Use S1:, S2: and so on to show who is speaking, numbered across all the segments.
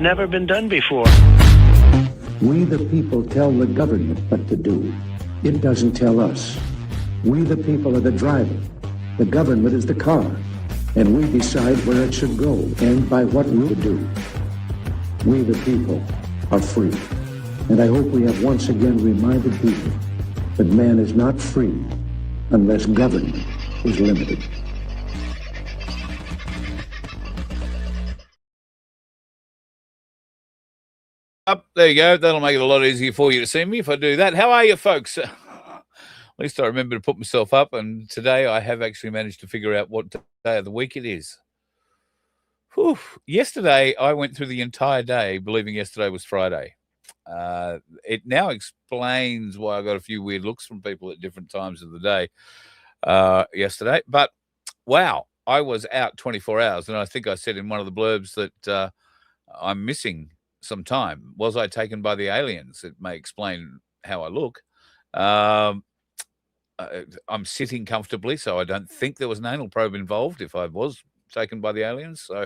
S1: had never been done before.
S2: We the people tell the government what to do. It doesn't tell us. We the people are the driver. The government is the car. And we decide where it should go and by what route to do. We the people are free. And I hope we have once again reminded people that man is not free unless government is limited.
S3: There you go. That'll make it a lot easier for you to see me if I do that. How are you, folks? At least I remember to put myself up, and today I have actually managed to figure out what day of the week it is. Whew. Yesterday, I went through the entire day believing yesterday was Friday. It now explains why I got a few weird looks from people at different times of the day yesterday. But, wow, I was out 24 hours, and I think I said in one of the blurbs that I'm missing some time. Was I taken by the aliens? It may explain how I look. I'm sitting comfortably, so I don't think there was an anal probe involved if I was taken by the aliens. So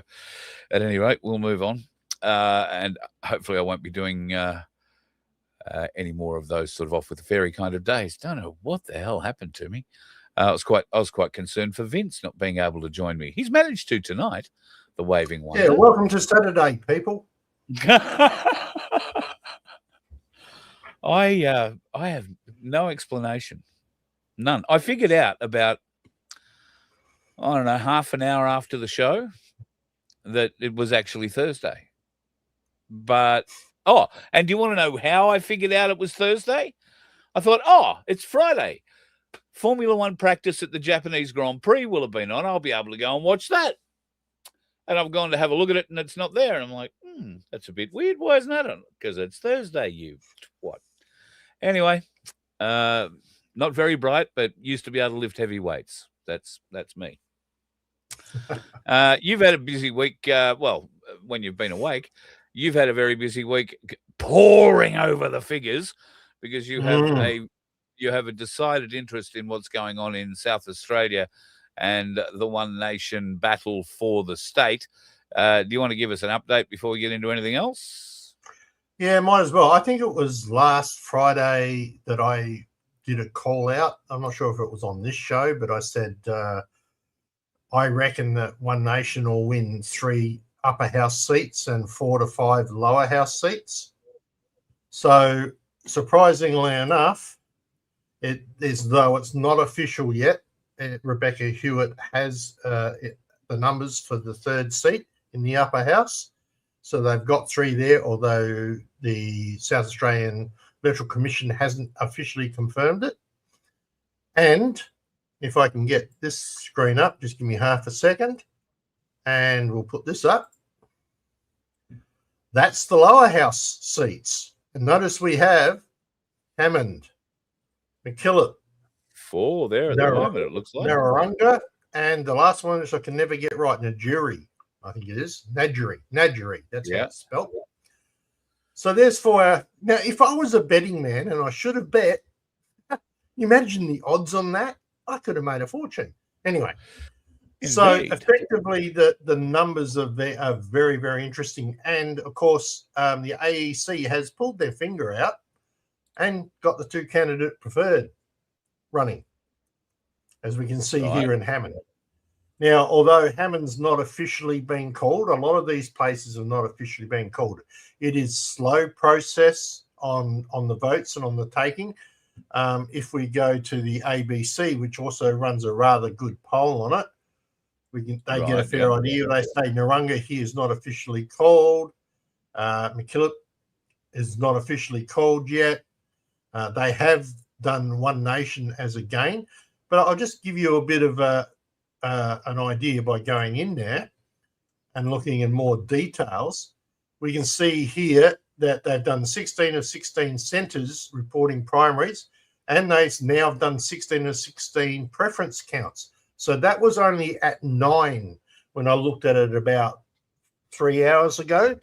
S3: at any rate, we'll move on. And hopefully I won't be doing any more of those sort of off with the fairy kind of days. Don't know what the hell happened to me. I was quite concerned for Vince not being able to join me. He's managed to tonight, the waving one.
S4: Yeah, welcome to Saturday, people.
S3: I have no explanation. None. I figured out about, I don't know, half an hour after the show that it was actually Thursday. But, and do you want to know how I figured out it was Thursday? I thought, it's Friday. Formula One practice at the Japanese Grand Prix will have been on. I'll be able to go and watch that. And I've gone to have a look at it, and it's not there. And I'm like, that's a bit weird. Why isn't that on? Because it's Thursday, you what? Anyway, not very bright, but used to be able to lift heavy weights. That's me. You've had a busy week. Well, when you've been awake, you've had a very busy week poring over the figures because you have a decided interest in what's going on in South Australia and the One Nation battle for the state. Do you want to give us an update before we get into anything else?
S4: Yeah, might as well. I think it was last Friday that I did a call out. I'm not sure if it was on this show, but I said I reckon that One Nation will win 3 upper house seats and 4 to 5 lower house seats. So surprisingly enough, it is, though it's not official yet, Rebecca Hewitt has the numbers for the 3rd seat in the upper house. So they've got 3 there, although the South Australian Electoral Commission hasn't officially confirmed it. And if I can get this screen up, just give me half a second, and we'll put this up. That's the lower house seats. And notice we have Hammond, McKillop,
S3: 4 there at the moment, it looks like.
S4: Narrarunga, and the last one, which I can never get right, Najuri, I think it is. Najuri, that's how it's spelled. So there's 4. Now, if I was a betting man and I should have bet, imagine the odds on that. I could have made a fortune. Anyway, indeed. So effectively the numbers are very, very interesting. And, of course, the AEC has pulled their finger out and got the 2 candidate preferred running, as we can see here in Hammond. Now, although Hammond's not officially been called, a lot of these places have not officially been called. It is slow process on the votes and on the taking. If we go to the ABC, which also runs a rather good poll on it, they get a fair idea. They say Narrunga here is not officially called. McKillop is not officially called yet. They have done One Nation as a gain, but I'll just give you a bit of an idea by going in there and looking in more details. We can see here that they've done 16 of 16 centres reporting primaries, and they've now done 16 of 16 preference counts. So that was only at 9 when I looked at it about 3 hours ago,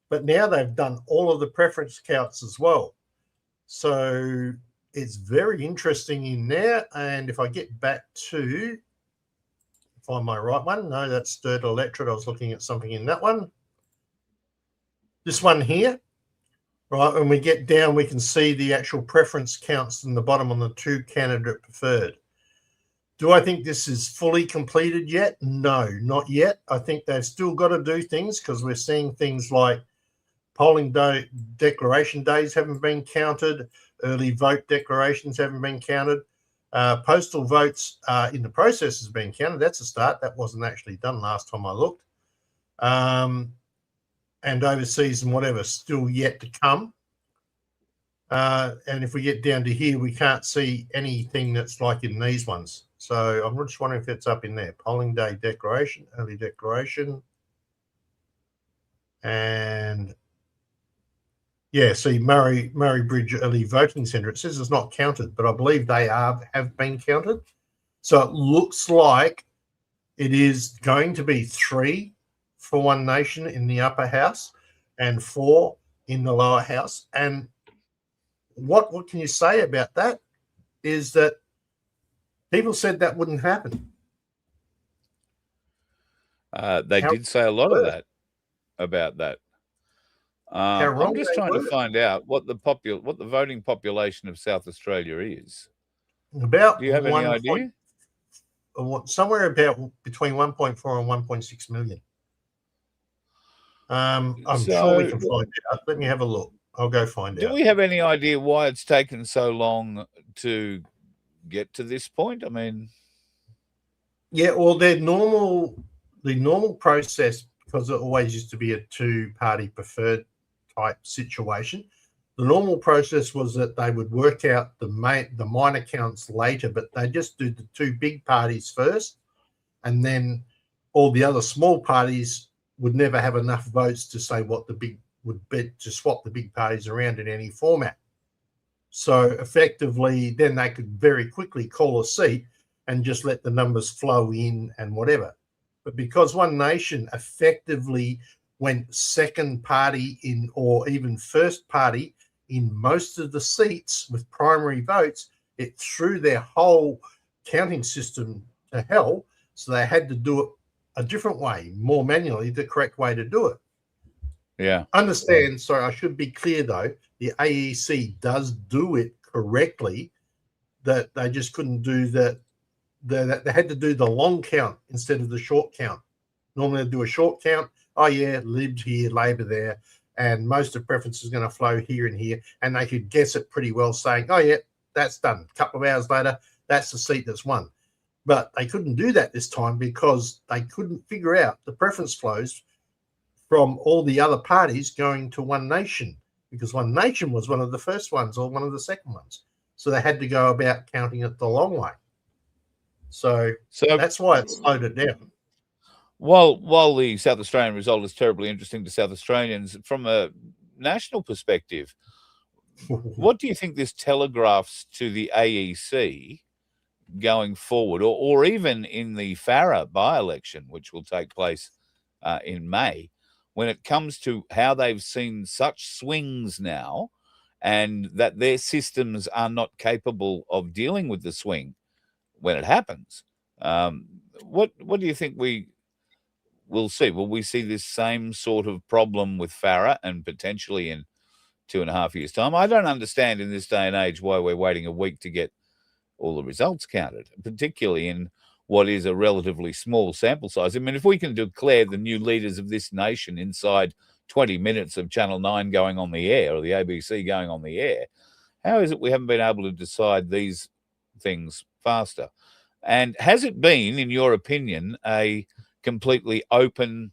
S4: but now they've done all of the preference counts as well. So it's very interesting in there. And if I get back to find my right one, no, that's Sturt Electorate. I was looking at something in that one. this one here, right? When we get down, we can see the actual preference counts in the bottom on the 2 candidate preferred. Do I think this is fully completed yet? No, not yet. I think they've still got to do things because we're seeing things like polling day declaration days haven't been counted. Early vote declarations haven't been counted. Postal votes in the process has been counted. That's a start. That wasn't actually done last time I looked. And overseas and whatever, still yet to come. And if we get down to here, we can't see anything that's like in these ones. So I'm just wondering if it's up in there. Polling day declaration, early declaration. And yeah, see Murray Bridge Early Voting Centre. It says it's not counted, but I believe they have been counted. So it looks like it is going to be 3 for One Nation in the upper house and 4 in the lower house. And what can you say about that is that people said that wouldn't happen.
S3: They did say a lot of that about that. I'm just trying to find out what the voting population of South Australia is.
S4: About,
S3: do you have any idea?
S4: Somewhere about between 1.4 and 1.6 million. I'm sure we can find out. Let me have a look. I'll go find out.
S3: Do we have any idea why it's taken so long to get to this point? I mean,
S4: yeah, well, the normal process, because it always used to be a 2-party preferred type situation. The normal process was that they would work out the minor counts later, but they just do the 2 big parties first, and then all the other small parties would never have enough votes to say what the big would be, to swap the big parties around in any format. So effectively, then they could very quickly call a seat and just let the numbers flow in and whatever. But because One Nation effectively went second party in, or even first party in most of the seats with primary votes, it threw their whole counting system to hell. So they had to do it a different way, more manually, the correct way to do it.
S3: Yeah.
S4: Understand, sorry, I should be clear though, the AEC does do it correctly, that they just couldn't do that. They had to do the long count instead of the short count. Normally they do a short count. Oh yeah, Libs here, Labor there, and most of preference is going to flow here and here, and they could guess it pretty well, saying, oh yeah, that's done. A couple of hours later, that's the seat that's won. But they couldn't do that this time because they couldn't figure out the preference flows from all the other parties going to One Nation, because One Nation was one of the first ones or one of the second ones. So they had to go about counting it the long way. So that's why it slowed it down.
S3: While the South Australian result is terribly interesting to South Australians, from a national perspective, what do you think this telegraphs to the AEC going forward, or even in the Farah by-election, which will take place in May, when it comes to how they've seen such swings now and that their systems are not capable of dealing with the swing when it happens? What do you think we will see? Will we see this same sort of problem with Farah and potentially in 2.5 years' time? I don't understand in this day and age why we're waiting a week to get all the results counted, particularly in what is a relatively small sample size. I mean, if we can declare the new leaders of this nation inside 20 minutes of Channel 9 going on the air or the ABC going on the air, how is it we haven't been able to decide these things faster? And has it been, in your opinion, a completely open,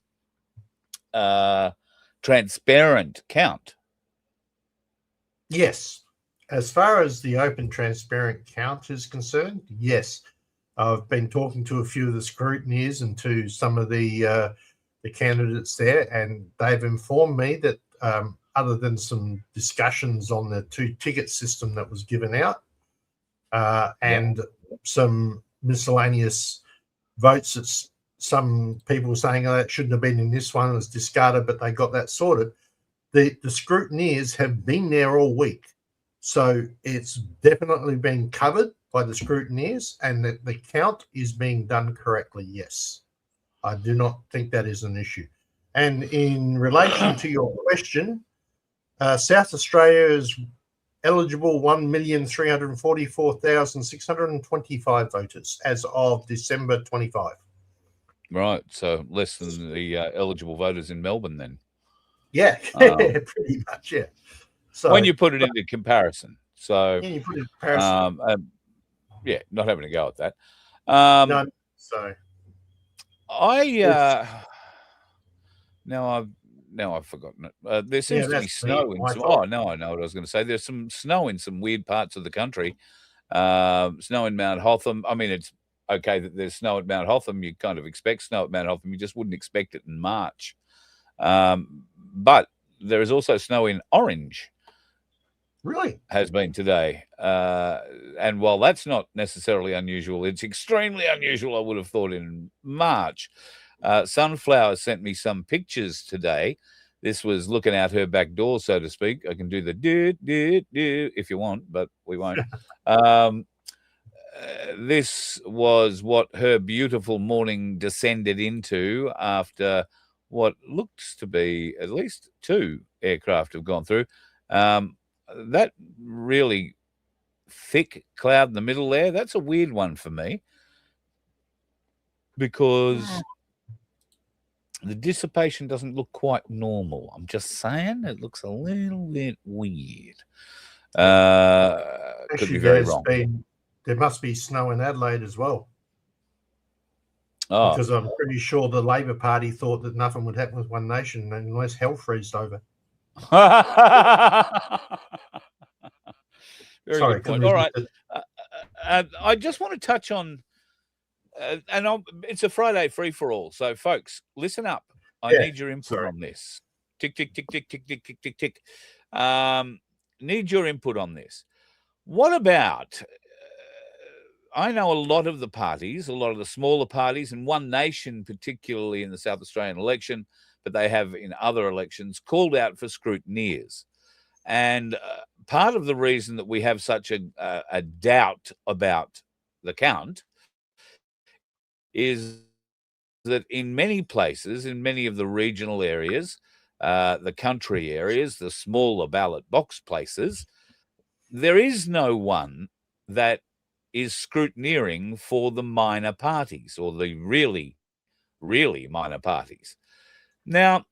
S3: transparent count?
S4: Yes. As far as the open, transparent count is concerned, yes. I've been talking to a few of the scrutineers and to some of the candidates there, and they've informed me that other than some discussions on the 2-ticket system that was given out and some miscellaneous votes that some people were saying, oh, that shouldn't have been in this one, it was discarded, but they got that sorted. The scrutineers have been there all week. So it's definitely been covered by the scrutineers, and that the count is being done correctly, yes. I do not think that is an issue. And in relation to your question, South Australia is eligible 1,344,625 voters as of December 25.
S3: Right, so less than the eligible voters in Melbourne then.
S4: Yeah, pretty much, yeah. So
S3: when you put it into comparison. So
S4: yeah, you put it in comparison.
S3: Yeah, not having to go at that.
S4: No, so
S3: now I've forgotten it. There seems to be
S4: that's
S3: snow in some. Oh no, I know what I was going to say. There's some snow in some weird parts of the country. Snow in Mount Hotham. I mean, it's okay that there's snow at Mount Hotham. You kind of expect snow at Mount Hotham. You just wouldn't expect it in March. But there is also snow in Orange.
S4: Really?
S3: Has been today. And while that's not necessarily unusual, it's extremely unusual, I would have thought, in March. Sunflower sent me some pictures today. This was looking out her back door, so to speak. I can do the do if you want, but we won't. This was what her beautiful morning descended into after what looks to be at least 2 aircraft have gone through. That really thick cloud in the middle there, that's a weird one for me, because the dissipation doesn't look quite normal. I'm just saying, it looks a little bit weird. Could be very wrong.
S4: There must be snow in Adelaide as well.
S3: Oh.
S4: Because I'm pretty sure the Labor Party thought that nothing would happen with One Nation unless hell freezed over.
S3: Very good point. All right. I just want to touch on, it's a Friday free-for-all. So, folks, listen up. I need your input on this. Tick, tick, tick, tick, tick, tick, tick, tick, tick. Need your input on this. What about, I know a lot of the parties, a lot of the smaller parties, and One Nation, particularly in the South Australian election, but they have in other elections, called out for scrutineers. And part of the reason that we have such a doubt about the count is that in many places, in many of the regional areas, the country areas, the smaller ballot box places, there is no one that is scrutineering for the minor parties, or the really, really minor parties. Now,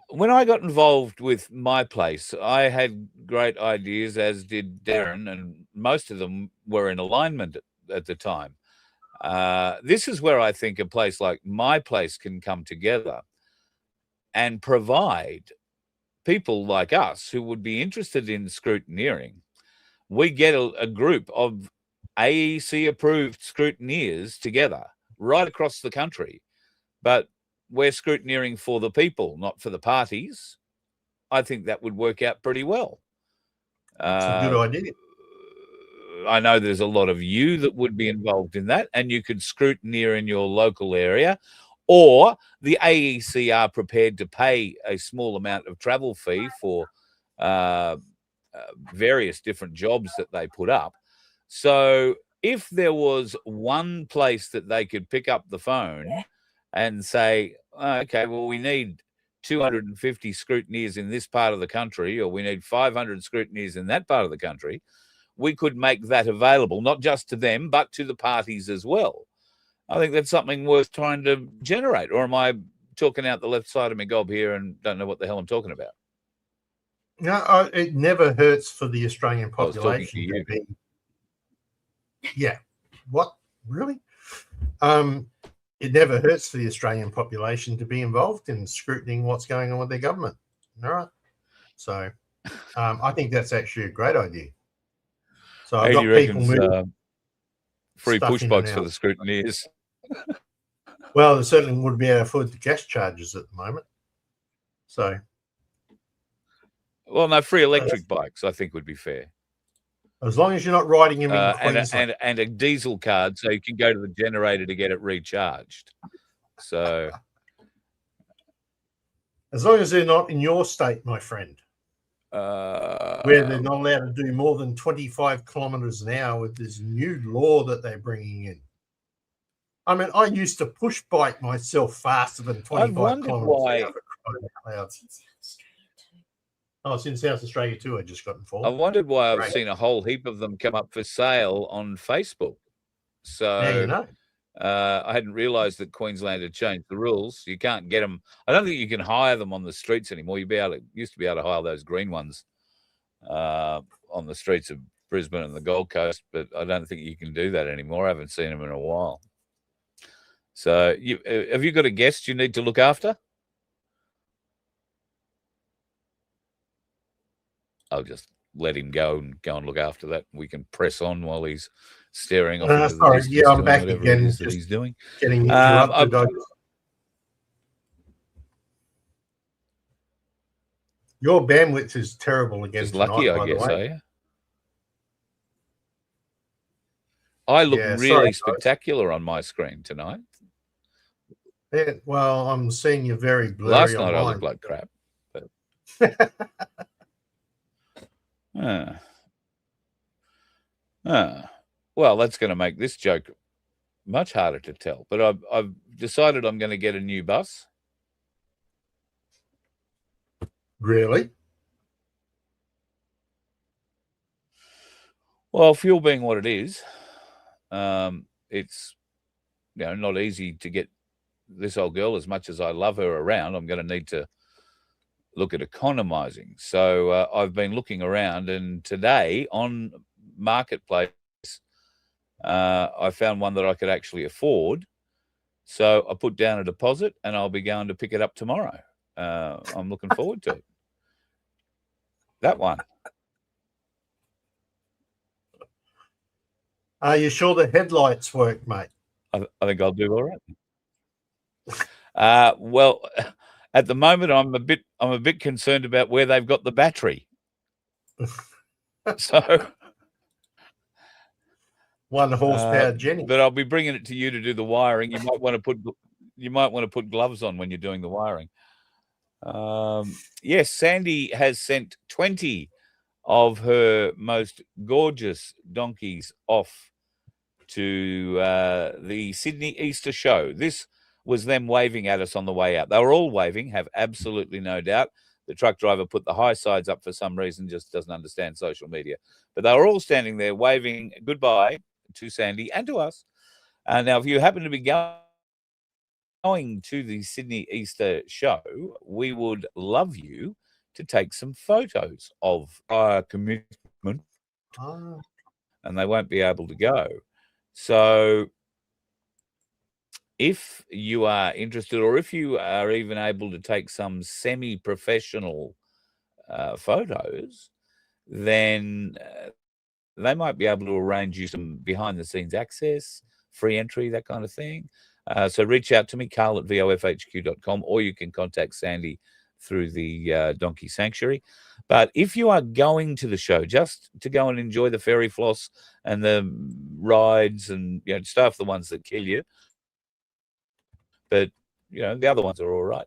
S3: when I got involved with my place, I had great ideas, as did Darren, and most of them were in alignment at the time. This is where I think a place like my place can come together and provide people like us who would be interested in scrutineering. We get a group of AEC-approved scrutineers together right across the country, but we're scrutineering for the people, not for the parties. I think that would work out pretty well.
S4: It's a good idea.
S3: I know there's a lot of you that would be involved in that, and you could scrutineer in your local area, or the AEC are prepared to pay a small amount of travel fee for various different jobs that they put up. So if there was one place that they could pick up the phone and say, okay, well, we need 250 scrutineers in this part of the country, or we need 500 scrutineers in that part of the country, we could make that available, not just to them, but to the parties as well. I think that's something worth trying to generate. Or am I talking out the left side of my gob here and don't know what the hell I'm talking about?
S4: No, it never hurts for the Australian population to be. Yeah. What? Really? It never hurts for the Australian population to be involved in scrutinizing what's going on with their government. All right. So I think that's actually a great idea. So I've got people moving.
S3: Free push box for the scrutineers.
S4: Well, there certainly would be able to afford the gas charges at the moment. So.
S3: Well, no, free electric bikes, I think, would be fair.
S4: As long as you're not riding him in Queensland.
S3: And a diesel card so you can go to the generator to get it recharged. So.
S4: As long as they're not in your state, my friend. Where they're not allowed to do more than 25 kilometers an hour with this new law that they're bringing in. I mean, I used to push bike myself faster than 25
S3: wondered
S4: kilometers
S3: why-
S4: an hour for crying out loud. Oh, it's in South Australia too. I just got
S3: I
S4: informed.
S3: wondered why I've
S4: Great.
S3: seen a whole heap of them come up for sale on Facebook.
S4: Now you
S3: So
S4: know.
S3: I hadn't realised that Queensland had changed the rules. You can't get them. I don't think you can hire them on the streets anymore. Used to be able to hire those green ones on the streets of Brisbane and the Gold Coast, but I don't think you can do that anymore. I haven't seen them in a while. So have you got a guest you need to look after? I'll just let him go and look after that. We can press on while he's staring off into the distance.
S4: Yeah, I'm
S3: doing
S4: back
S3: whatever
S4: again.
S3: it is that
S4: Just
S3: he's doing.
S4: getting interrupted. Your bandwidth is terrible again
S3: Just
S4: tonight,
S3: lucky, I
S4: by the
S3: guess,
S4: way.
S3: are you? I look
S4: Yeah,
S3: really
S4: sorry,
S3: spectacular on my screen tonight.
S4: Yeah, well, I'm seeing you very blurry.
S3: Last night
S4: on
S3: I
S4: mine.
S3: looked like crap. But... Well, that's going to make this joke much harder to tell. But I've decided I'm going to get a new bus.
S4: Really?
S3: Well, fuel being what it is, it's not easy to get this old girl, as much as I love her, around. I'm going to need to look at economizing. So I've been looking around, and today on Marketplace, I found one that I could actually afford. So I put down a deposit, and I'll be going to pick it up tomorrow. I'm looking forward to it. That one.
S4: Are you sure the headlights work, mate?
S3: I think I'll do all right. Well, at the moment, I'm a bit concerned about where they've got the battery. So
S4: 1 horsepower Jenny.
S3: But I'll be bringing it to you to do the wiring. You might want to put gloves on when you're doing the wiring. Yes, Sandy has sent 20 of her most gorgeous donkeys off to the Sydney Easter show. This was them waving at us on the way out. They were all waving, have absolutely no doubt. The truck driver put the high sides up for some reason, just doesn't understand social media. But they were all standing there waving goodbye to Sandy and to us. Now, if you happen to be going to the Sydney Easter show, we would love you to take some photos of our commitment, and they won't be able to go. So if you are interested, or if you are even able to take some semi-professional photos, then they might be able to arrange you some behind-the-scenes access, free entry, that kind of thing. So reach out to me, carl@vofhq.com, or you can contact Sandy through the Donkey Sanctuary. But if you are going to the show just to go and enjoy the fairy floss and the rides and stuff, the ones that kill you, but the other ones are all right.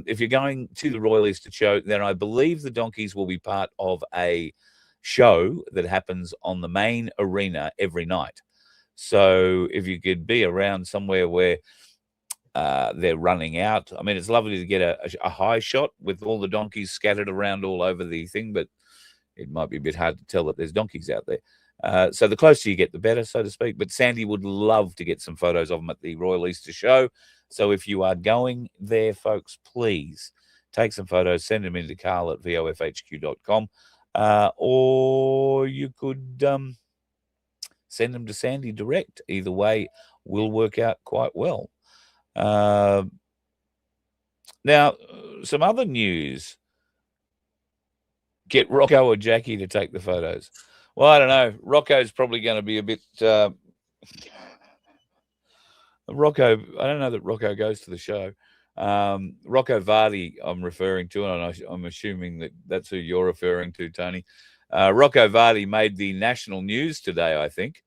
S3: If you're going to the Royal Easter Show, then I believe the donkeys will be part of a show that happens on the main arena every night. So if you could be around somewhere where they're running out, I mean, it's lovely to get a high shot with all the donkeys scattered around all over the thing, but it might be a bit hard to tell that there's donkeys out there. So the closer you get, the better, so to speak. But Sandy would love to get some photos of them at the Royal Easter Show. So if you are going there, folks, please take some photos, send them into carl@vofhq.com, or you could send them to Sandy direct. Either way will work out quite well. Now, some other news. Get Rocco or Jackie to take the photos. Well, I don't know. Rocco's probably going to be a bit... Rocco, I don't know that Rocco goes to the show. Rocco Vardy I'm referring to, and I'm assuming that that's who you're referring to, Tony. Rocco Vardy made the national news today, I think.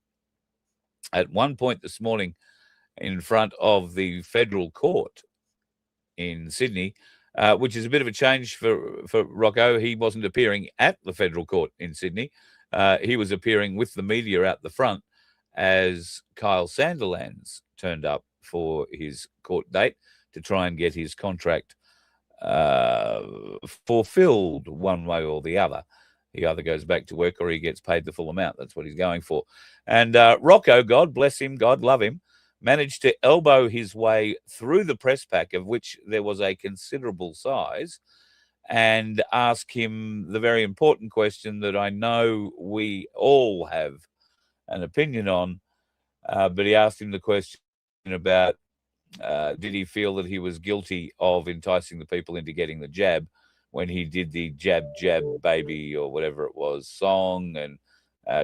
S3: At one point this morning, in front of the federal court in Sydney, which is a bit of a change for Rocco. He wasn't appearing at the federal court in Sydney. He was appearing with the media out the front as Kyle Sandilands turned up for his court date to try and get his contract fulfilled one way or the other. He either goes back to work or he gets paid the full amount. That's what he's going for. And Rocco, God bless him, God love him, managed to elbow his way through the press pack, of which there was a considerable size, and ask him the very important question that I know we all have an opinion on. But he asked him the question about did he feel that he was guilty of enticing the people into getting the jab when he did the jab, jab, baby, or whatever it was song, and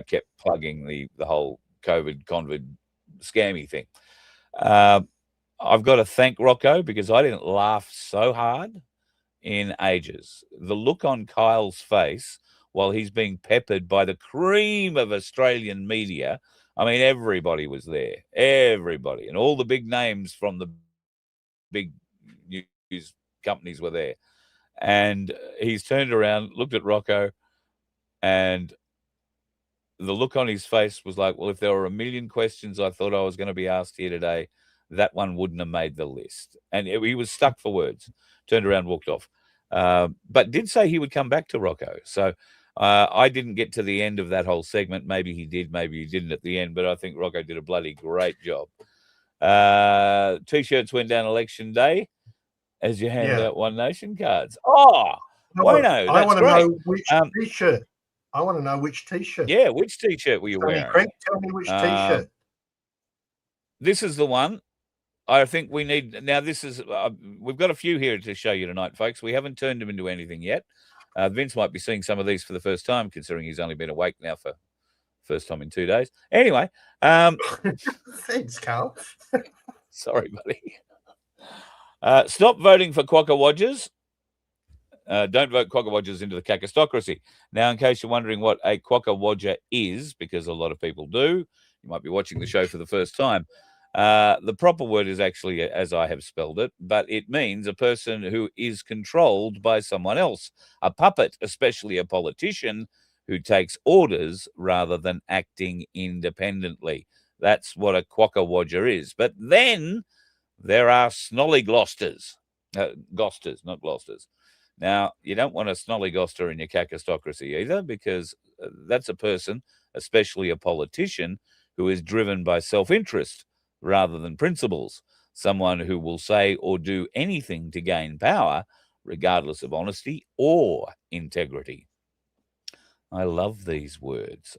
S3: kept plugging the whole COVID scammy thing. I've got to thank Rocco, because I didn't laugh so hard in ages. The look on Kyle's face while he's being peppered by the cream of Australian media. I mean, everybody was there, everybody, and all the big names from the big news companies were there. And he's turned around, looked at Rocco, and the look on his face was like, well, if there were a million questions I thought I was going to be asked here today, that one wouldn't have made the list. And he was stuck for words, turned around, walked off. But did say he would come back to Rocco. So I didn't get to the end of that whole segment. Maybe he did, maybe he didn't at the end, but I think Rocco did a bloody great job. T-shirts went down election day as you handed out One Nation cards. Oh, bueno,
S4: I want to
S3: great.
S4: know which T-shirt. I want to know which T-shirt.
S3: Yeah, which T-shirt were you wearing?
S4: Craig, tell me which T-shirt.
S3: This is the one. I think we need now. This is we've got a few here to show you tonight, folks. We haven't turned them into anything yet. Vince might be seeing some of these for the first time, considering he's only been awake now for first time in 2 days. Anyway,
S4: thanks, Carl.
S3: Sorry, buddy. Stop voting for Quackawodgers. Don't vote Quackawodgers into the Kakistocracy. Now, in case you're wondering what a Quackawodger is, because a lot of people do, you might be watching the show for the first time. The proper word is actually as I have spelled it, but it means a person who is controlled by someone else, a puppet, especially a politician who takes orders rather than acting independently. That's what a Quackawodger is. But then there are snollyglosters, gosters, not glosters. Now, you don't want a snollygoster in your Kakistocracy either, because that's a person, especially a politician, who is driven by self-interest rather than principles, someone who will say or do anything to gain power, regardless of honesty or integrity. I love these words.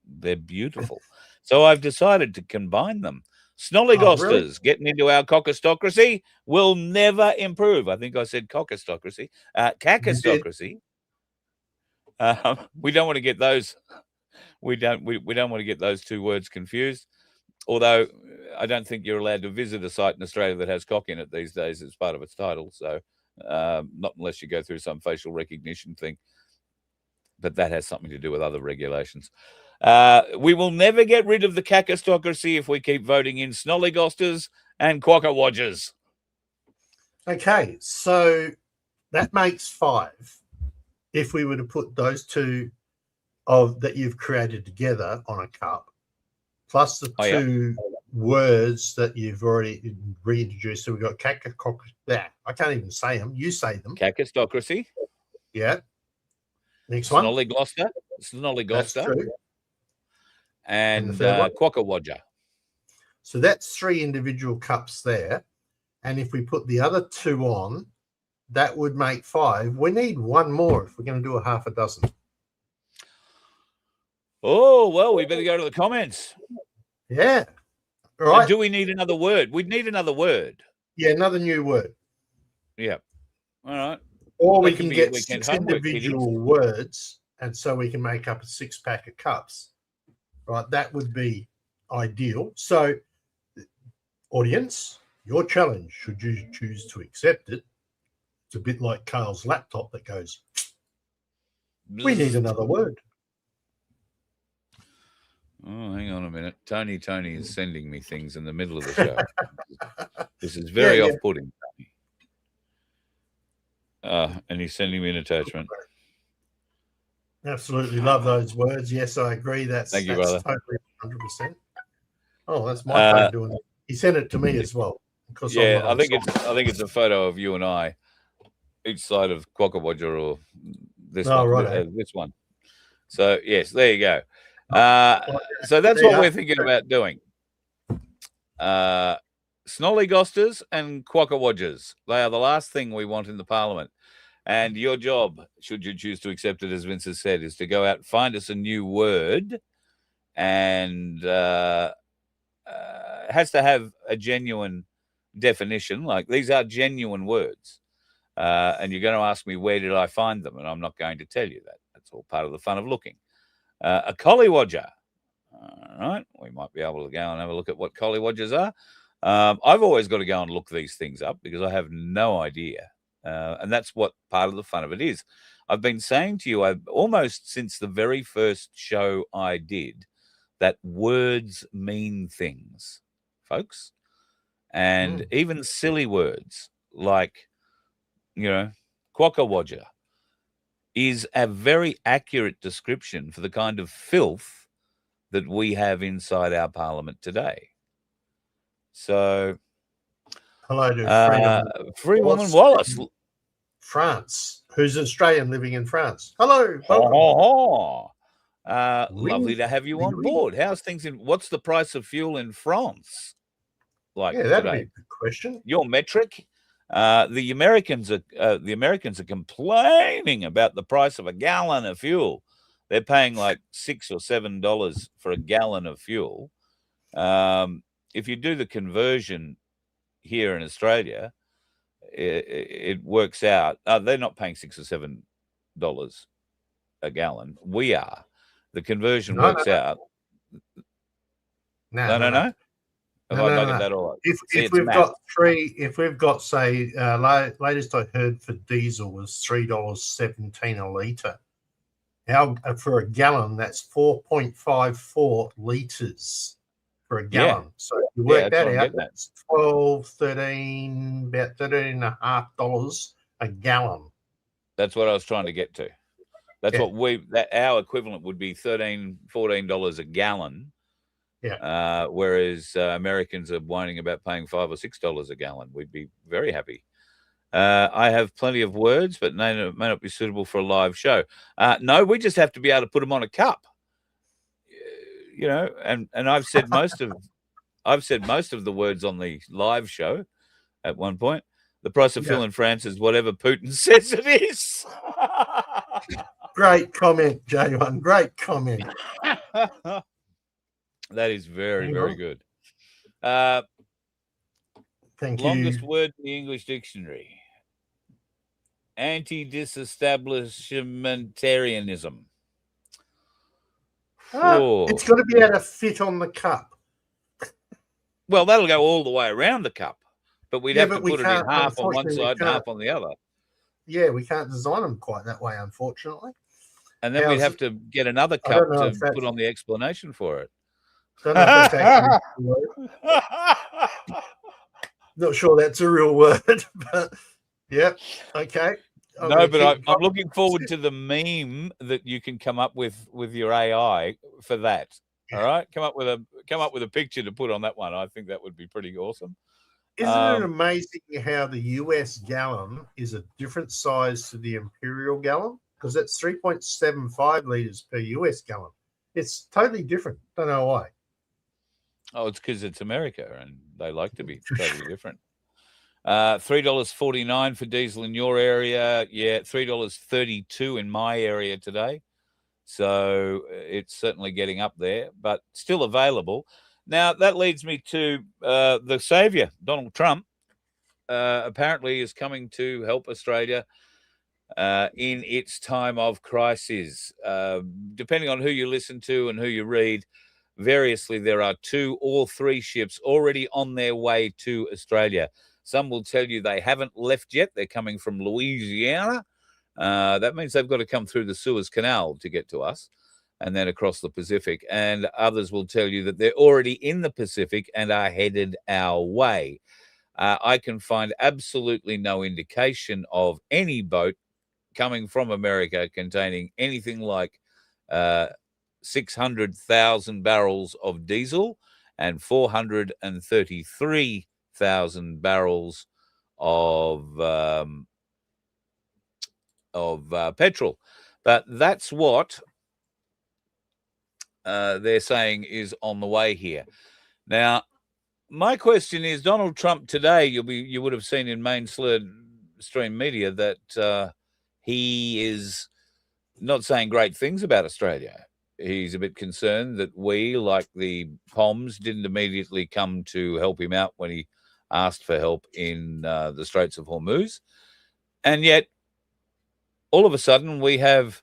S3: They're beautiful. So I've decided to combine them. Snollygosters really? Getting into our Cockistocracy will never improve. I think I said Cockistocracy. Kakistocracy. We don't want to get those. We don't want to get those two words confused. Although I don't think you're allowed to visit a site in Australia that has cock in it these days as part of its title. So not unless you go through some facial recognition thing. But that has something to do with other regulations. We will never get rid of the Kakistocracy if we keep voting in Snollygosters and Quackawodgers.
S4: Okay, so that makes 5. If we were to put those two that you've created together on a cup, plus the two words that you've already reintroduced. So we've got I can't even say them. You say them.
S3: Kakistocracy.
S4: Yeah. Next one.
S3: Snollygoster. And Quackawodger.
S4: So that's 3 individual cups there. And if we put the other 2 on, that would make 5. We need 1 more if we're going to do a half a dozen.
S3: Oh, well, we better go to the comments.
S4: Yeah. All right.
S3: And do we need another word? We'd need another word.
S4: Yeah, another new word.
S3: Yeah. All right.
S4: Or we can get 6 individual words, and so we can make up a 6-pack of cups. Right, that would be ideal. So, audience, your challenge, should you choose to accept it, it's a bit like Carl's laptop that goes, we need another word.
S3: Oh, hang on a minute. Tony is sending me things in the middle of the show. This is very off-putting. And he's sending me an attachment.
S4: Absolutely love those words. Yes, I agree. Thank you, brother. Totally 100%. Oh, that's my phone doing it. He sent it to me as well. Because
S3: Yeah, I think it's a photo of you and I, each side of Quokka or this this one. So yes, there you go. So that's what we're thinking about doing. Snollygosters and Quokka. They are the last thing we want in the Parliament. And your job, should you choose to accept it, as Vince has said, is to go out and find us a new word, and has to have a genuine definition. Like, these are genuine words. And you're going to ask me, where did I find them? And I'm not going to tell you that. That's all part of the fun of looking. A collywodger. All right. We might be able to go and have a look at what collywodgers are. I've always got to go and look these things up because I have no idea. And that's what part of the fun of it is. I've been saying to you, I've almost since the very first show I did, that words mean things, folks. And even silly words like, Quokka is a very accurate description for the kind of filth that we have inside our Parliament today. So,
S4: hello to
S3: Free Woman Wallace.
S4: France, who's Australian living in France. Hello.
S3: Lovely to have you on board. How's things what's the price of fuel in France? Like
S4: that'd
S3: today?
S4: Be a good question.
S3: Your metric. The Americans are complaining about the price of a gallon of fuel. They're paying like $6 or $7 for a gallon of fuel. If you do the conversion here in Australia, it works out. They're not paying $6 or $7 a gallon. We are. The conversion works out. No.
S4: If we've got say latest I heard for diesel was $3.17 a litre. Now for a gallon, that's 4.54 litres for a gallon. Yeah. So if you work that out, that's 12, 13, about $13.50 a gallon.
S3: That's what I was trying to get to. That's what our equivalent would be $13, $14 a gallon.
S4: Yeah.
S3: Whereas Americans are whining about paying $5 or $6 a gallon. We'd be very happy. I have plenty of words, but may not be suitable for a live show. No, we just have to be able to put them on a cup. And I've said most of the words on the live show at one point. The price of fuel in France is whatever Putin says it is.
S4: Great comment, J1. Great comment.
S3: That is very, very good.
S4: Thank you.
S3: Longest word in the English dictionary. Anti-disestablishmentarianism.
S4: It's got to be able to fit on the cup.
S3: Well, that'll go all the way around the cup, but we'd have to put it in half on one side and half on the other.
S4: Yeah, we can't design them quite that way, unfortunately.
S3: And then we'd have to get another cup to put on the explanation for it.
S4: Don't know if that's not sure that's a real word, but yeah, okay.
S3: No, but I'm looking forward to the meme that you can come up with your AI for that. Yeah. All right, come up with a picture to put on that one. I think that would be pretty awesome.
S4: Isn't it amazing how the US gallon is a different size to the imperial gallon? Because that's 3.75 liters per US gallon. It's totally different. Don't know why.
S3: Oh, it's because it's America and they like to be totally different. $3.49 for diesel in your area. Yeah, $3.32 in my area today. So it's certainly getting up there, but still available. Now, that leads me to the savior, Donald Trump, apparently is coming to help Australia in its time of crisis. Depending on who you listen to and who you read, variously, there are 2 or 3 ships already on their way to Australia. Some will tell you they haven't left yet. They're coming from Louisiana. That means they've got to come through the Suez Canal to get to us and then across the Pacific. And others will tell you that they're already in the Pacific and are headed our way. I can find absolutely no indication of any boat coming from America containing anything like 600,000 barrels of diesel and 433,000 barrels of petrol. But that's what they're saying is on the way here. Now, my question is, Donald Trump today, you would have seen in mainstream media that he is not saying great things about Australia. He's a bit concerned that we, like the Poms, didn't immediately come to help him out when he asked for help in the Straits of Hormuz. And yet, all of a sudden, we have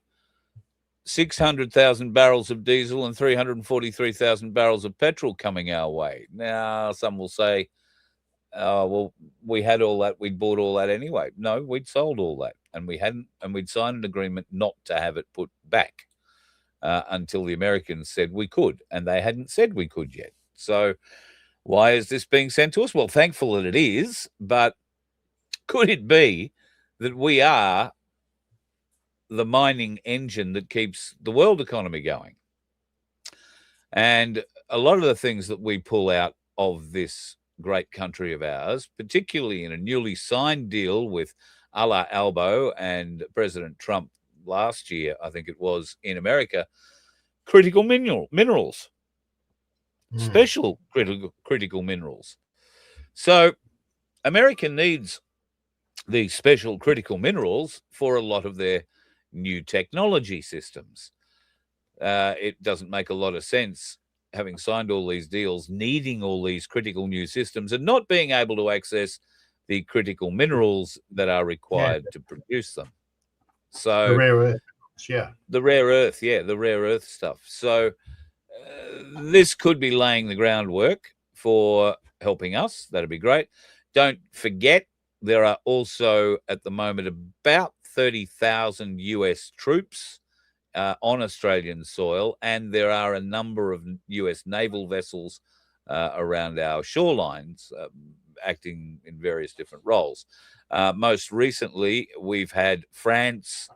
S3: 600,000 barrels of diesel and 343,000 barrels of petrol coming our way. Now, some will say, well, we had all that. We'd bought all that anyway. No, we'd sold all that. And we hadn't, and we'd signed an agreement not to have it put back until the Americans said we could. And they hadn't said we could yet. So why is this being sent to us? Well, thankful that it is. But could it be that we are the mining engine that keeps the world economy going? And a lot of the things that we pull out of this great country of ours, particularly in a newly signed deal with Allah Albo and President Trump last year, I think it was, in America, critical minerals, special critical minerals. So America needs these special critical minerals for a lot of their new technology systems. It doesn't make a lot of sense, having signed all these deals, needing all these critical new systems and not being able to access the critical minerals that are required to produce them. So
S4: the rare earth,
S3: the rare earth stuff. So this could be laying the groundwork for helping us. That'd be great. Don't forget, there are also at the moment about 30,000 US troops on Australian soil, and there are a number of US naval vessels around our shorelines acting in various different roles. Most recently, we've had France,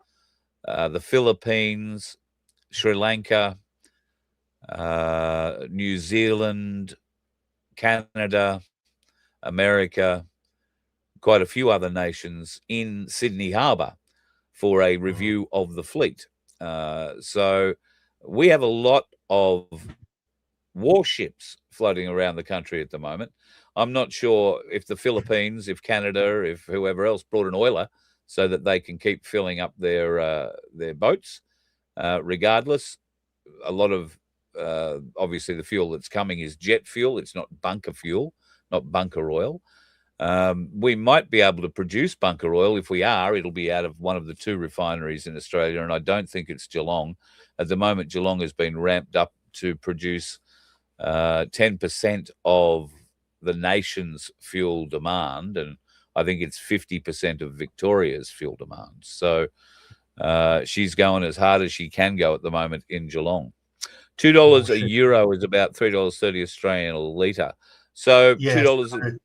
S3: the Philippines, Sri Lanka, New Zealand, Canada, America, quite a few other nations in Sydney Harbour for a review of the fleet. So we have a lot of warships floating around the country at the moment. I'm not sure if the Philippines, if Canada, if whoever else brought an oiler so that they can keep filling up their boats. Regardless, a lot of obviously the fuel that's coming is jet fuel. It's not bunker fuel, not bunker oil. We might be able to produce bunker oil. If we are, it'll be out of one of the two refineries in Australia, and I don't think it's Geelong. At the moment, Geelong has been ramped up to produce 10% of the nation's fuel demand, and I think it's 50% of Victoria's fuel demand. So she's going as hard as she can go at the moment in Geelong. $2 a euro is about $3.30 Australian a litre. So $2.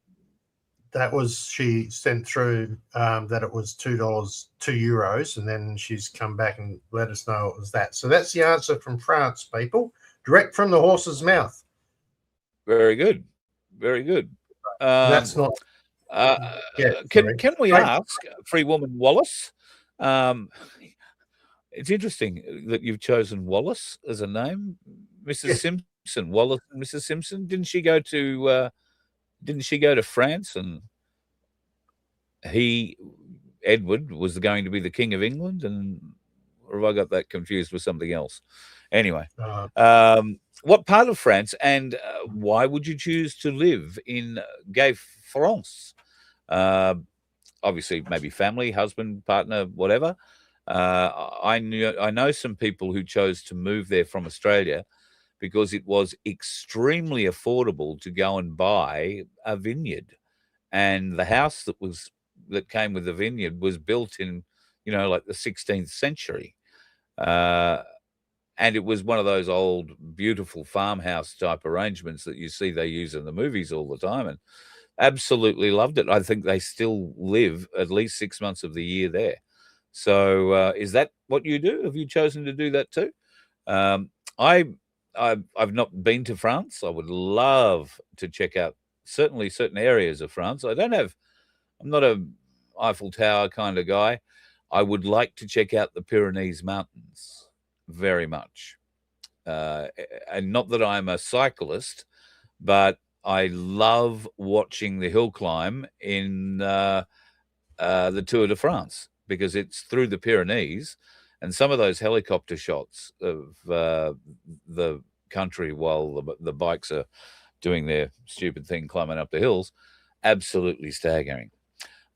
S4: That was, she sent through that it was €2, and then she's come back and let us know it was that. So that's the answer from France, people, direct from the horse's mouth.
S3: Very good, very good.
S4: That's not.
S3: Can we ask Free Woman Wallace? It's interesting that you've chosen Wallace as a name, Mrs. Simpson. Wallace and Mrs. Simpson. Didn't she go to France, and Edward was going to be the King of England, or have I got that confused with something else? Anyway, what part of France, and why would you choose to live in Gay France? Obviously, maybe family, husband, partner, whatever. I know some people who chose to move there from Australia because it was extremely affordable to go and buy a vineyard, and the house that came with the vineyard was built in, like the 16th century, and it was one of those old, beautiful farmhouse type arrangements that you see they use in the movies all the time, and absolutely loved it. I think they still live at least 6 months of the year there. So is that what you do? Have you chosen to do that too? I I've not been to France. I would love to check out certainly certain areas of France. I'm not a Eiffel Tower kind of guy. I would like to check out the Pyrenees Mountains very much. And not that I'm a cyclist, but I love watching the hill climb in the Tour de France, because it's through the Pyrenees, and some of those helicopter shots of the country while the bikes are doing their stupid thing climbing up the hills, absolutely staggering.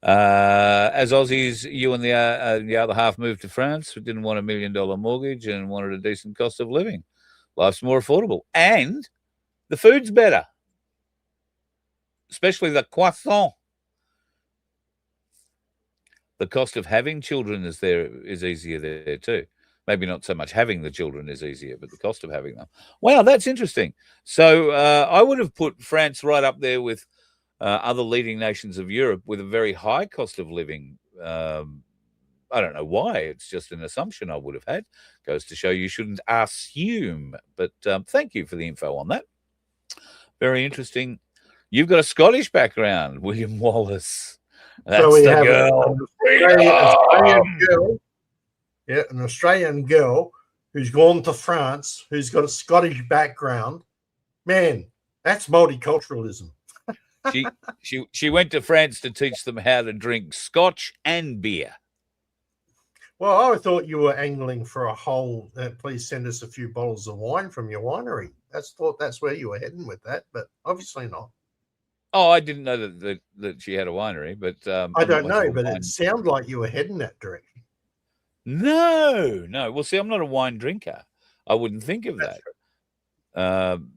S3: As Aussies, you and the other half moved to France, didn't want $1 million mortgage and wanted a decent cost of living. Life's more affordable, and the food's better, especially the croissant. The cost of having children is easier there too. Maybe not so much having the children is easier, but the cost of having them. Wow, that's interesting. So I would have put France right up there with other leading nations of Europe with a very high cost of living. I don't know why. It's just an assumption I would have had. Goes to show you shouldn't assume. But thank you for the info on that. Very interesting. You've got a Scottish background, William Wallace. That's
S4: so we
S3: the
S4: have
S3: girl.
S4: Australian girl. Yeah, an Australian girl who's gone to France, who's got a Scottish background. Man, that's multiculturalism.
S3: She went to France to teach them how to drink Scotch and beer.
S4: Well, I thought you were angling for a whole. Please send us a few bottles of wine from your winery. Thought that's where you were heading with that, but obviously not.
S3: Oh, I didn't know that she had a winery, but
S4: I don't know, but it sounded like you were heading that direction.
S3: No. Well, see, I'm not a wine drinker. I wouldn't think of that. And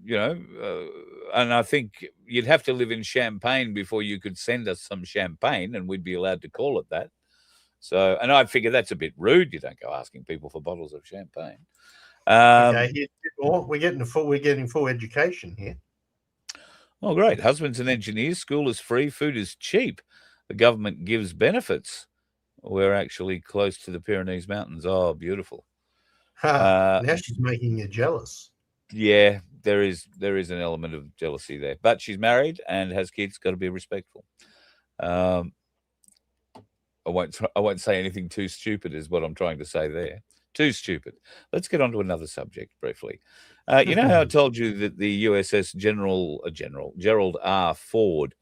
S3: I think you'd have to live in Champagne before you could send us some champagne, and we'd be allowed to call it that. So, and I figure that's a bit rude. You don't go asking people for bottles of champagne.
S4: Okay, we're getting full education here.
S3: Oh, great. Husbands and engineers, school is free, food is cheap. The government gives benefits. We're actually close to the Pyrenees Mountains. Oh, beautiful.
S4: Now she's making you jealous.
S3: Yeah, there is an element of jealousy there. But she's married and has kids, got to be respectful. I won't say anything too stupid is what I'm trying to say there. Too stupid. Let's get on to another subject briefly. You know how I told you that the USS Gerald R. Ford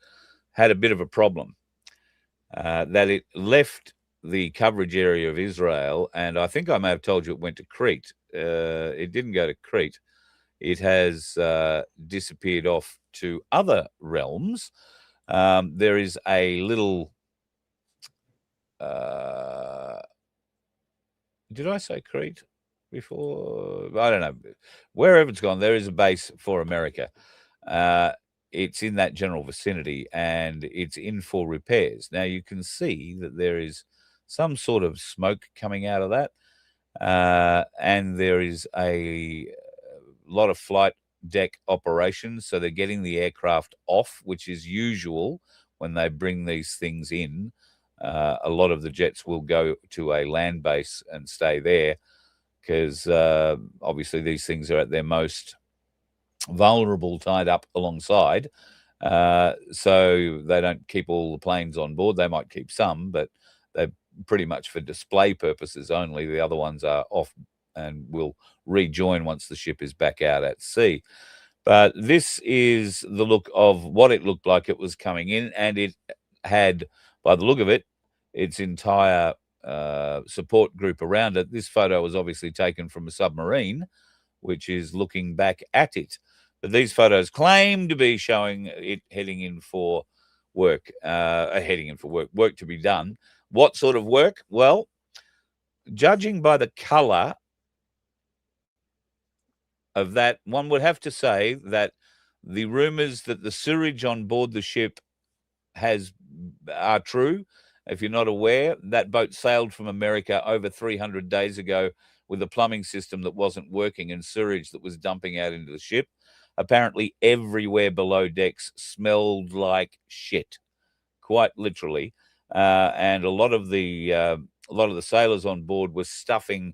S3: had a bit of a problem, that it left the coverage area of Israel, and I think I may have told you it went to Crete. It didn't go to Crete. It has disappeared off to other realms. There is a little... did I say Crete before? I don't know. Wherever it's gone, there is a base for America. It's in that general vicinity, and it's in for repairs. Now, you can see that there is some sort of smoke coming out of that, and there is a lot of flight deck operations, so they're getting the aircraft off, which is usual when they bring these things in. A lot of the jets will go to a land base and stay there because obviously these things are at their most vulnerable tied up alongside. So they don't keep all the planes on board. They might keep some, but they're pretty much for display purposes only. The other ones are off and will rejoin once the ship is back out at sea. But this is the look of what it looked like it was coming in, and it had, by the look of it, its entire support group around it. This photo was obviously taken from a submarine, which is looking back at it. But these photos claim to be showing it heading in for work, work to be done. What sort of work? Well, judging by the color of that, one would have to say that the rumors that the sewage on board the ship are true. If you're not aware, that boat sailed from America over 300 days ago with a plumbing system that wasn't working and sewage that was dumping out into the ship. Apparently, everywhere below decks smelled like shit, quite literally. And a lot of the sailors on board were stuffing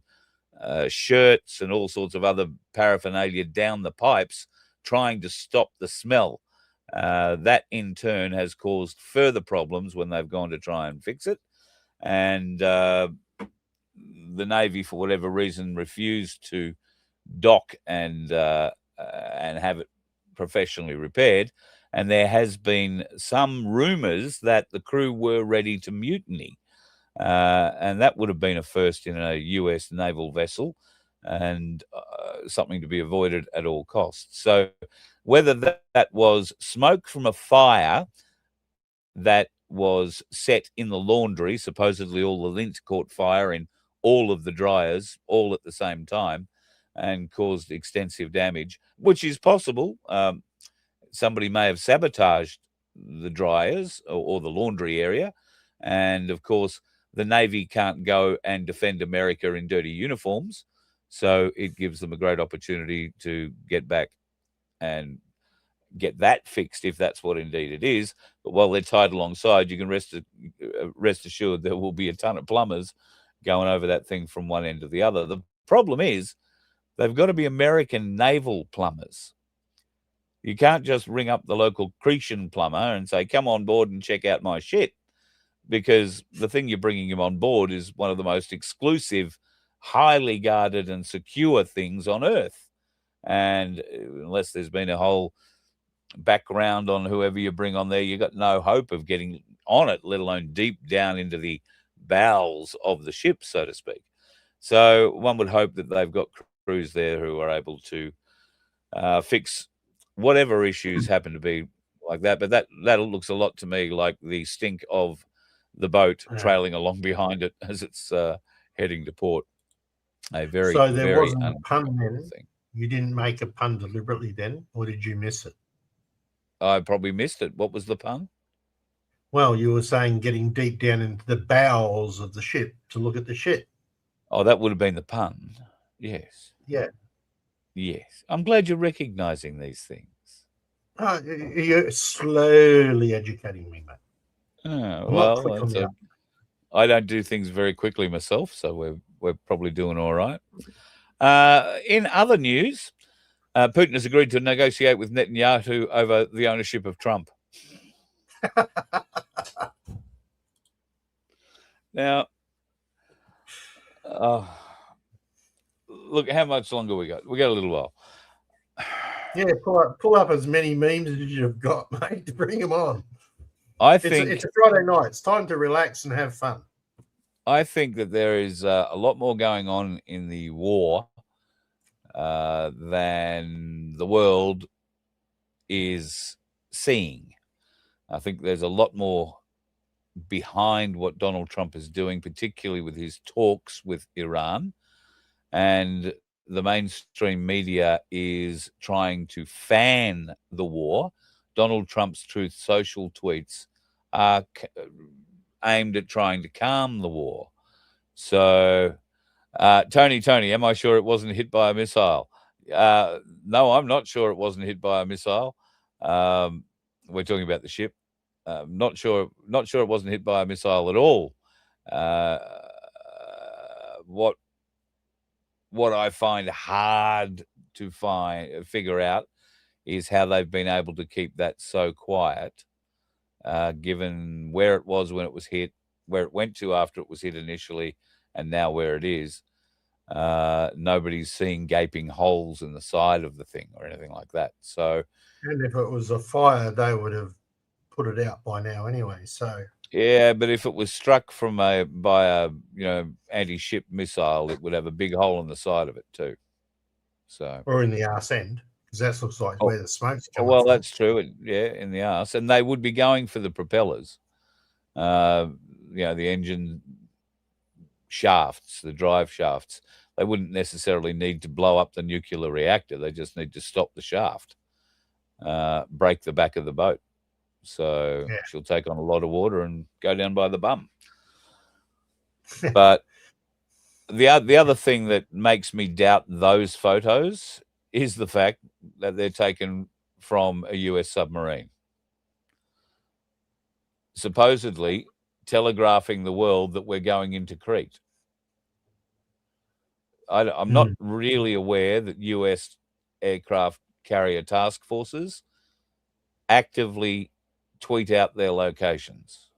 S3: shirts and all sorts of other paraphernalia down the pipes, trying to stop the smell. That in turn has caused further problems when they've gone to try and fix it. And the Navy, for whatever reason, refused to dock and have it professionally repaired. And there has been some rumors that the crew were ready to mutiny. And that would have been a first in a US naval vessel, and something to be avoided at all costs. So whether that was smoke from a fire that was set in the laundry, supposedly all the lint caught fire in all of the dryers all at the same time and caused extensive damage, which is possible. Somebody may have sabotaged the dryers or the laundry area. And of course, the Navy can't go and defend America in dirty uniforms. So it gives them a great opportunity to get back and get that fixed, if that's what indeed it is. But while they're tied alongside, you can rest assured there will be a ton of plumbers going over that thing from one end to the other. The problem is they've got to be American naval plumbers. You can't just ring up the local Cretan plumber and say, come on board and check out my shit, because the thing you're bringing him on board is one of the most exclusive, highly guarded and secure things on Earth. And unless there's been a whole background on whoever you bring on there, you've got no hope of getting on it, let alone deep down into the bowels of the ship, so to speak. So one would hope that they've got crews there who are able to fix whatever issues happen to be like that. But that looks a lot to me like the stink of the boat trailing along behind it as it's heading to port. A very,
S4: so there
S3: very
S4: wasn't a pun then.
S3: thing.
S4: You didn't make a pun deliberately then, or did you miss it?
S3: I probably missed it. What was the pun?
S4: Well, you were saying getting deep down into the bowels of the ship to look at the shit.
S3: Oh, that would have been the pun. Yes.
S4: Yeah.
S3: Yes. I'm glad you're recognizing these things.
S4: You're slowly educating me, mate.
S3: Oh, well, I don't do things very quickly myself, so we're probably doing all right. In other news, Putin has agreed to negotiate with Netanyahu over the ownership of Trump. Now, look, how much longer we got? We got a little while.
S4: Yeah, pull up as many memes as you've got, mate, to bring them on.
S3: I think
S4: it's a Friday night. It's time to relax and have fun.
S3: I think that there is a lot more going on in the war than the world is seeing. I think there's a lot more behind what Donald Trump is doing, particularly with his talks with Iran. And the mainstream media is trying to fan the war. Donald Trump's Truth Social tweets are aimed at trying to calm the war. So, Tony, am I sure it wasn't hit by a missile? No, I'm not sure it wasn't hit by a missile. We're talking about the ship. Not sure it wasn't hit by a missile at all. What I find hard to figure out is how they've been able to keep that so quiet, given where it was when it was hit, where it went to after it was hit initially, and now where it is. Nobody's seeing gaping holes in the side of the thing or anything like that. So,
S4: and if it was a fire, they would have put it out by now anyway. So
S3: yeah, but if it was struck by a anti-ship missile, it would have a big hole in the side of it too. So,
S4: or in the arse end, because that looks like where the smoke's coming
S3: well,
S4: from.
S3: that's true. In the arse, and they would be going for the propellers. The engine shafts, the drive shafts. They wouldn't necessarily need to blow up the nuclear reactor. They just need to stop the shaft, break the back of the boat. So she'll take on a lot of water and go down by the bum. But the other thing that makes me doubt those photos is the fact that they're taken from a US submarine, supposedly telegraphing the world that we're going into Crete. I'm not really aware that US aircraft carrier task forces actively tweet out their locations.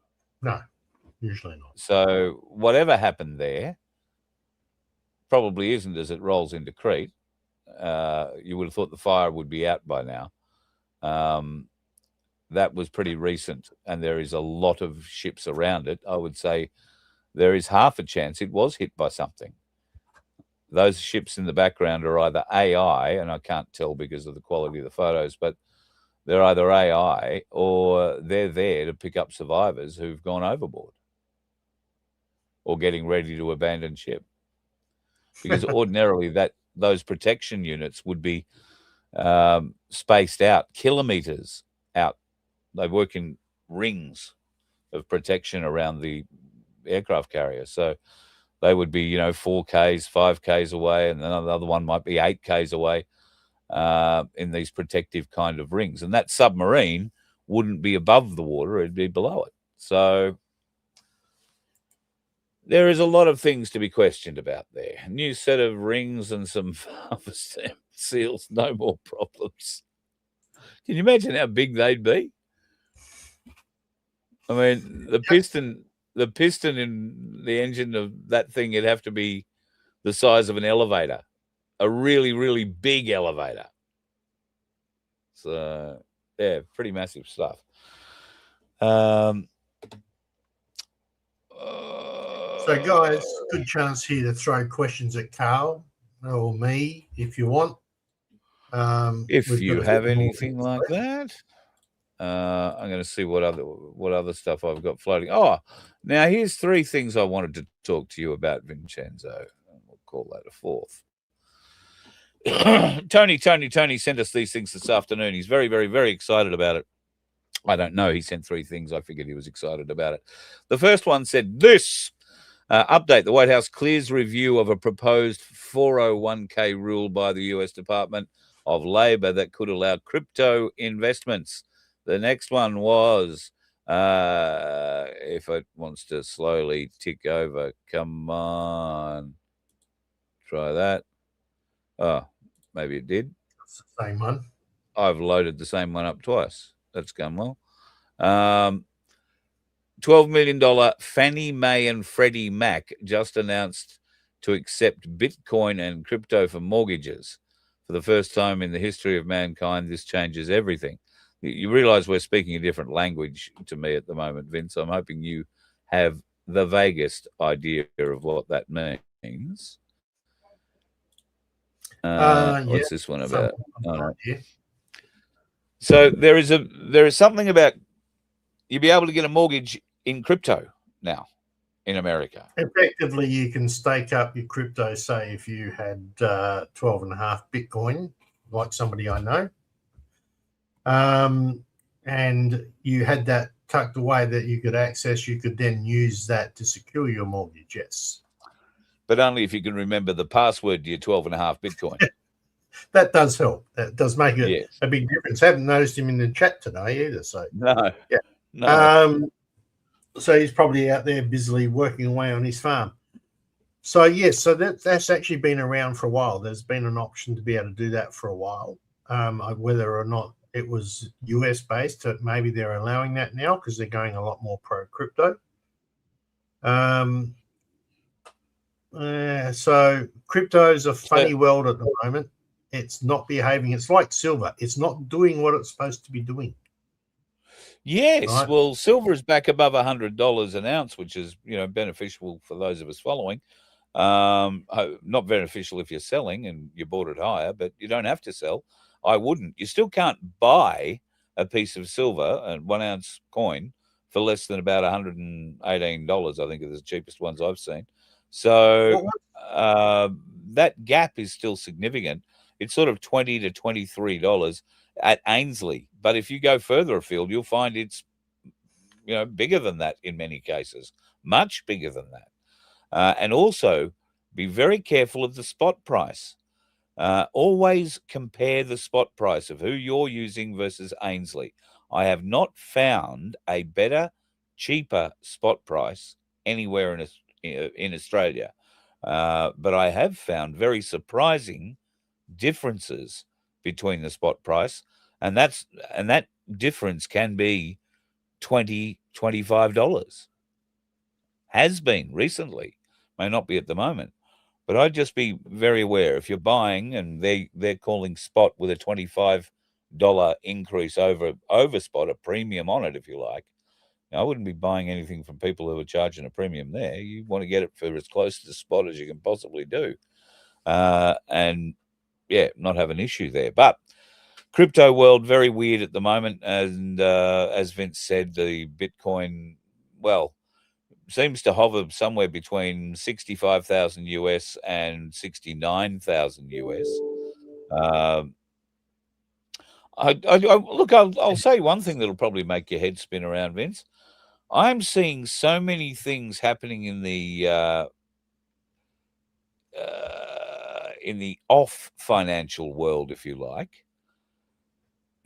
S4: No, usually not.
S3: So whatever happened there probably isn't as it rolls into Crete. You would have thought the fire would be out by now. That was pretty recent, and there is a lot of ships around it. I would say there is half a chance it was hit by something. Those ships in the background are either AI, and I can't tell because of the quality of the photos, but they're either AI or they're there to pick up survivors who've gone overboard or getting ready to abandon ship. Because ordinarily those protection units would be spaced out, kilometers out. They work in rings of protection around the aircraft carrier. So they would be, 4Ks, 5Ks away, and another one might be 8Ks away in these protective kind of rings. And that submarine wouldn't be above the water, it'd be below it. So there is a lot of things to be questioned about there. A new set of rings and some seals, no more problems. Can you imagine how big they'd be? I mean, the piston in the engine of that thing, it'd have to be the size of an elevator, a really, really big elevator. So, yeah, pretty massive stuff.
S4: So, guys, good chance here to throw questions at Carl or me if you want.
S3: If you have anything like that. I'm going to see what other stuff I've got floating. Oh, now here's 3 things I wanted to talk to you about, Vincenzo. We'll call that a 4th. Tony sent us these things this afternoon. He's very, very, very excited about it. I don't know. He sent 3 things. I figured he was excited about it. The first one said this. Update. The White House clears review of a proposed 401k rule by the U.S. Department of Labor that could allow crypto investments. The next one was, if it wants to slowly tick over, come on. Try that. Oh, maybe it did.
S4: It's the same one.
S3: I've loaded the same one up twice. That's gone well. $12 million Fannie Mae and Freddie Mac just announced to accept Bitcoin and crypto for mortgages. For the first time in the history of mankind, this changes everything. You realize we're speaking a different language to me at the moment, Vince. I'm hoping you have the vaguest idea of what that means. What's this one about? So there is something about you'll be able to get a mortgage in crypto now in America.
S4: Effectively, you can stake up your crypto, say if you had 12.5 Bitcoin, like somebody I know, and you had that tucked away that you could access, you could then use that to secure your mortgage, yes.
S3: But only if you can remember the password to your 12.5 Bitcoin.
S4: That does help. That does make a big difference. I haven't noticed him in the chat today either. So
S3: no.
S4: So he's probably out there busily working away on his farm. So yes, so that's actually been around for a while. There's been an option to be able to do that for a while. Whether or not it was US based, maybe they're allowing that now because they're going a lot more pro crypto. So crypto is a funny world at the moment. It's not behaving. It's like silver. It's not doing what it's supposed to be doing.
S3: Yes,
S4: right?
S3: Well, silver is back above $100 an ounce, which is beneficial for those of us following. Not beneficial if you're selling and you bought it higher, but you don't have to sell. I wouldn't. You still can't buy a piece of silver, a 1 ounce coin, for less than about $118. I think are the cheapest ones I've seen. So that gap is still significant. It's sort of $20 to $23 at Ainsley. But if you go further afield, you'll find it's, bigger than that in many cases, much bigger than that. And also be very careful of the spot price. Always compare the spot price of who you're using versus Ainsley. I have not found a better, cheaper spot price anywhere in Australia. But I have found very surprising differences between the spot price, and that difference can be $20, $25. Has been recently, may not be at the moment. But I'd just be very aware if you're buying and they're calling spot with a $25 increase over spot, a premium on it, if you like. Now, I wouldn't be buying anything from people who are charging a premium there. You want to get it for as close to spot as you can possibly do. And yeah, not have an issue there. But crypto world, very weird at the moment. And as Vince said, the Bitcoin, well, seems to hover somewhere between 65,000 US and 69,000 US. Look, I'll say one thing that'll probably make your head spin around, Vince. I'm seeing so many things happening in the off financial world, if you like,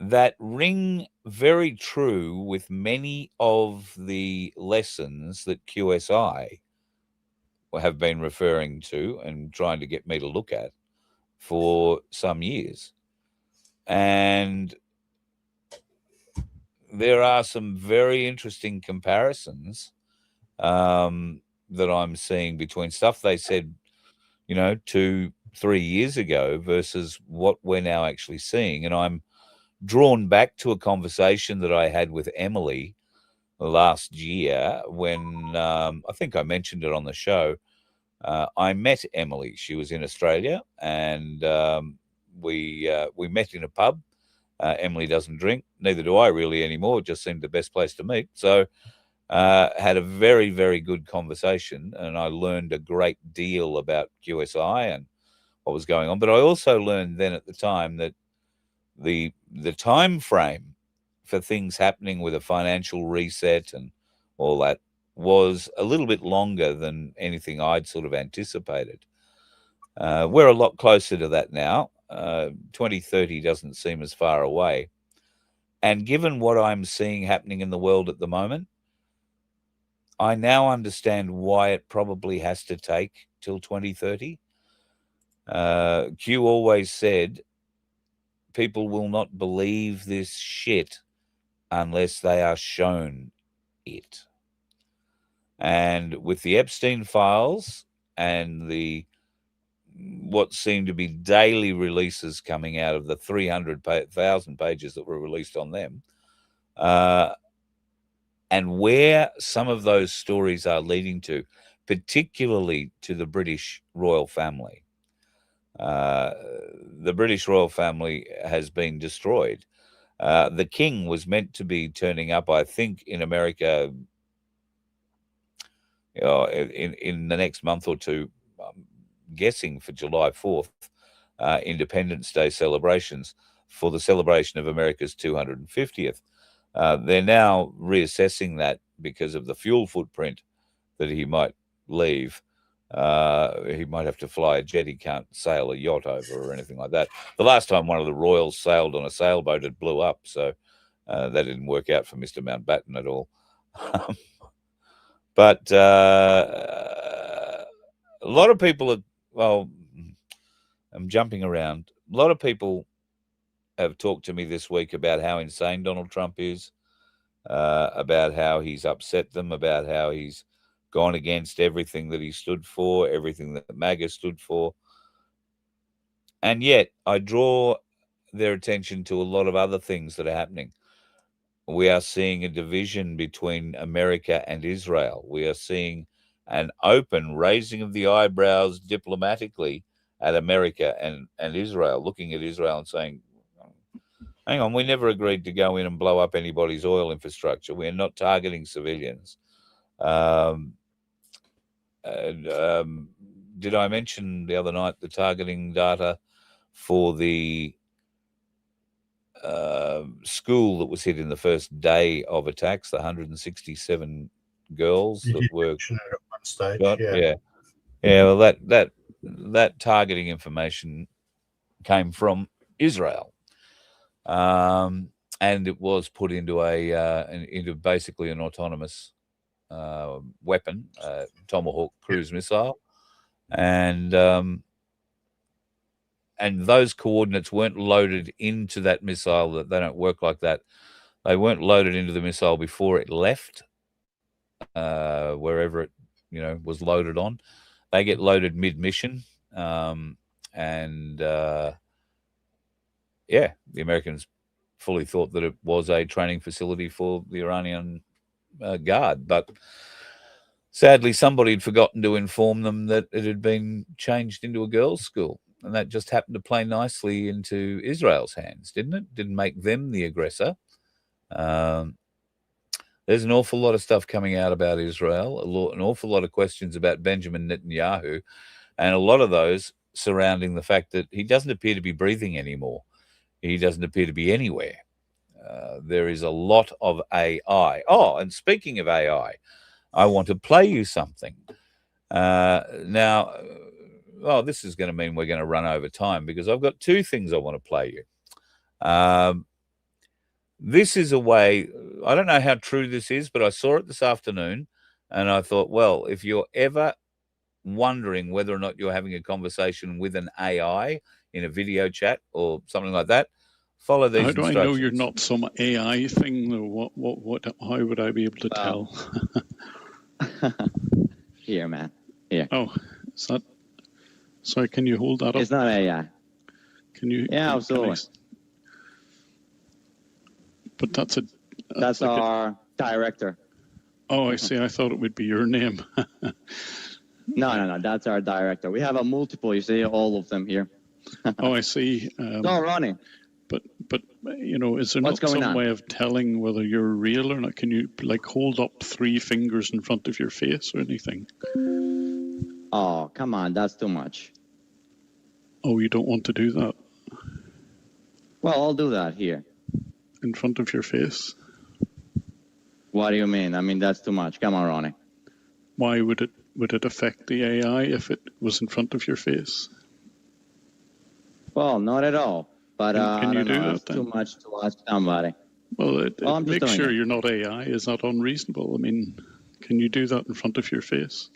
S3: that ring very true with many of the lessons that QSI have been referring to and trying to get me to look at for some years. And there are some very interesting comparisons that I'm seeing between stuff they said, 2-3 years ago versus what we're now actually seeing. And I'm drawn back to a conversation that I had with Emily last year when I think I mentioned it on the show. I met Emily. She was in Australia, and we met in a pub. Emily doesn't drink, neither do I really anymore. It just seemed the best place to meet. So had a very, very good conversation, and I learned a great deal about QSI and what was going on. But I also learned then at the time that the time frame for things happening with a financial reset and all that was a little bit longer than anything I'd sort of anticipated. We're a lot closer to that now. 2030 doesn't seem as far away. And given what I'm seeing happening in the world at the moment, I now understand why it probably has to take till 2030. Q always said, people will not believe this shit unless they are shown it. And with the Epstein files and what seemed to be daily releases coming out of the 300,000 pages that were released on them, and where some of those stories are leading to, particularly to the British royal family. The British royal family has been destroyed. The king was meant to be turning up, I think, in America in the next month or two, I'm guessing for July 4th, Independence Day celebrations for the celebration of America's 250th. They're now reassessing that because of the fuel footprint that he might leave. He might have to fly a jet. He can't sail a yacht over or anything like that. The last time one of the royals sailed on a sailboat, it blew up. So that didn't work out for Mr. Mountbatten at all. But a lot of people I'm jumping around. A lot of people have talked to me this week about how insane Donald Trump is, about how he's upset them, about how he's gone against everything that he stood for, everything that MAGA stood for. And yet I draw their attention to a lot of other things that are happening. We are seeing a division between America and Israel. We are seeing an open raising of the eyebrows diplomatically at America and Israel, looking at Israel and saying, hang on, we never agreed to go in and blow up anybody's oil infrastructure. We're not targeting civilians. Did I mention the other night the targeting data for the school that was hit in the first day of attacks, the 167 girls that were
S4: at one stage,
S3: shot? Yeah. Well, that targeting information came from Israel, and it was put into into basically an autonomous weapon, Tomahawk cruise missile, and those coordinates weren't loaded into that missile. That they don't work like that. They weren't loaded into the missile before it left, wherever it was loaded on. They get loaded mid-mission, and yeah, the Americans fully thought that it was a training facility for the Iranian Guard, but sadly somebody had forgotten to inform them that it had been changed into a girls' school, and that just happened to play nicely into Israel's hands, didn't it? Didn't make them the aggressor. There's an awful lot of stuff coming out about Israel, an awful lot of questions about Benjamin Netanyahu, and a lot of those surrounding the fact that he doesn't appear to be breathing anymore. He doesn't appear to be anywhere. There is a lot of AI. Oh, and speaking of AI, I want to play you something. Now, this is going to mean we're going to run over time because I've got two things I want to play you. This is a way, I don't know how true this is, but I saw it this afternoon and I thought, well, if you're ever wondering whether or not you're having a conversation with an AI in a video chat or something like that, follow these instructions.
S1: How do I know you're not some AI thing, though? How would I be able to tell?
S5: Here, man. Here.
S1: Oh, is that... Sorry, can you hold that up?
S5: It's not AI.
S1: Can you...
S5: Yeah, absolutely.
S1: But that's
S5: like our director.
S1: Oh, I see. I thought it would be your name.
S5: No. That's our director. We have a multiple. You see all of them here.
S1: Oh, I see.
S5: No, Ronnie.
S1: But is there not some way of telling whether you're real or not? Can you hold up 3 fingers in front of your face or anything?
S5: Oh, come on. That's too much.
S1: Oh, you don't want to do that?
S5: Well, I'll do that here.
S1: In front of your face?
S5: What do you mean? I mean, that's too much. Come on, Ronnie.
S1: Why would it affect the AI if it was in front of your face?
S5: Well, not at all. But
S1: can you do that?
S5: It's too much to ask somebody.
S1: Well, make sure you're not AI. Is that unreasonable? I mean, can you do that in front of your face?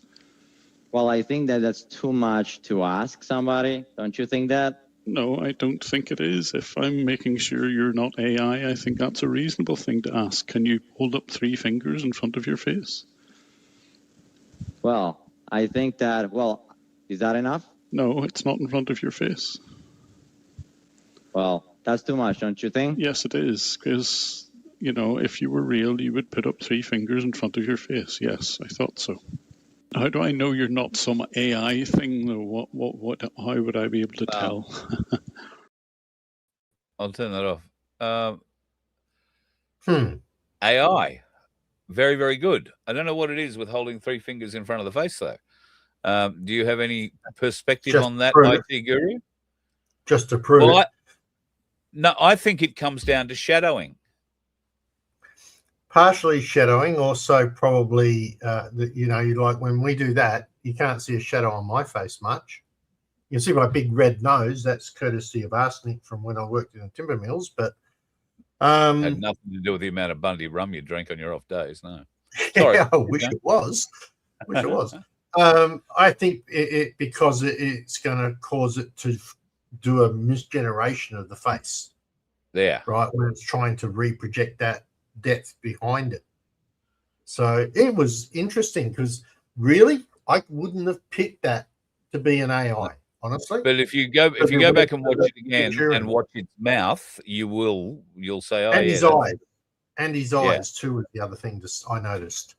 S5: Well, I think that's too much to ask somebody. Don't you think that?
S1: No, I don't think it is. If I'm making sure you're not AI, I think that's a reasonable thing to ask. Can you hold up 3 fingers in front of your face?
S5: Well, I think that, is that enough?
S1: No, it's not in front of your face.
S5: Well, that's too much, don't you think?
S1: Yes, it is. Because, if you were real, you would put up 3 fingers in front of your face. Yes, I thought so. How do I know you're not some AI thing, though? How would I be able to tell?
S3: I'll turn that off. AI. Very, very good. I don't know what it is with holding 3 fingers in front of the face, though. Do you have any perspective on that, IT guru?
S4: Just to prove it.
S3: No, I think it comes down to shadowing.
S4: Partially shadowing, also probably, you like when we do that, you can't see a shadow on my face much. You can see my big red nose. That's courtesy of arsenic from when I worked in the timber mills. But
S3: had nothing to do with the amount of Bundy rum you drink on your off days. No, sorry.
S4: Yeah, I wish it was. I think because it's going to cause it to do a misgeneration of the face.
S3: Yeah.
S4: Right, when it's trying to reproject that depth behind it. So it was interesting because really I wouldn't have picked that to be an AI, honestly.
S3: But if you go back and watch it again and watch its mouth, you'll say, oh,
S4: and
S3: yeah,
S4: his eyes. And his eyes too was the other thing I noticed.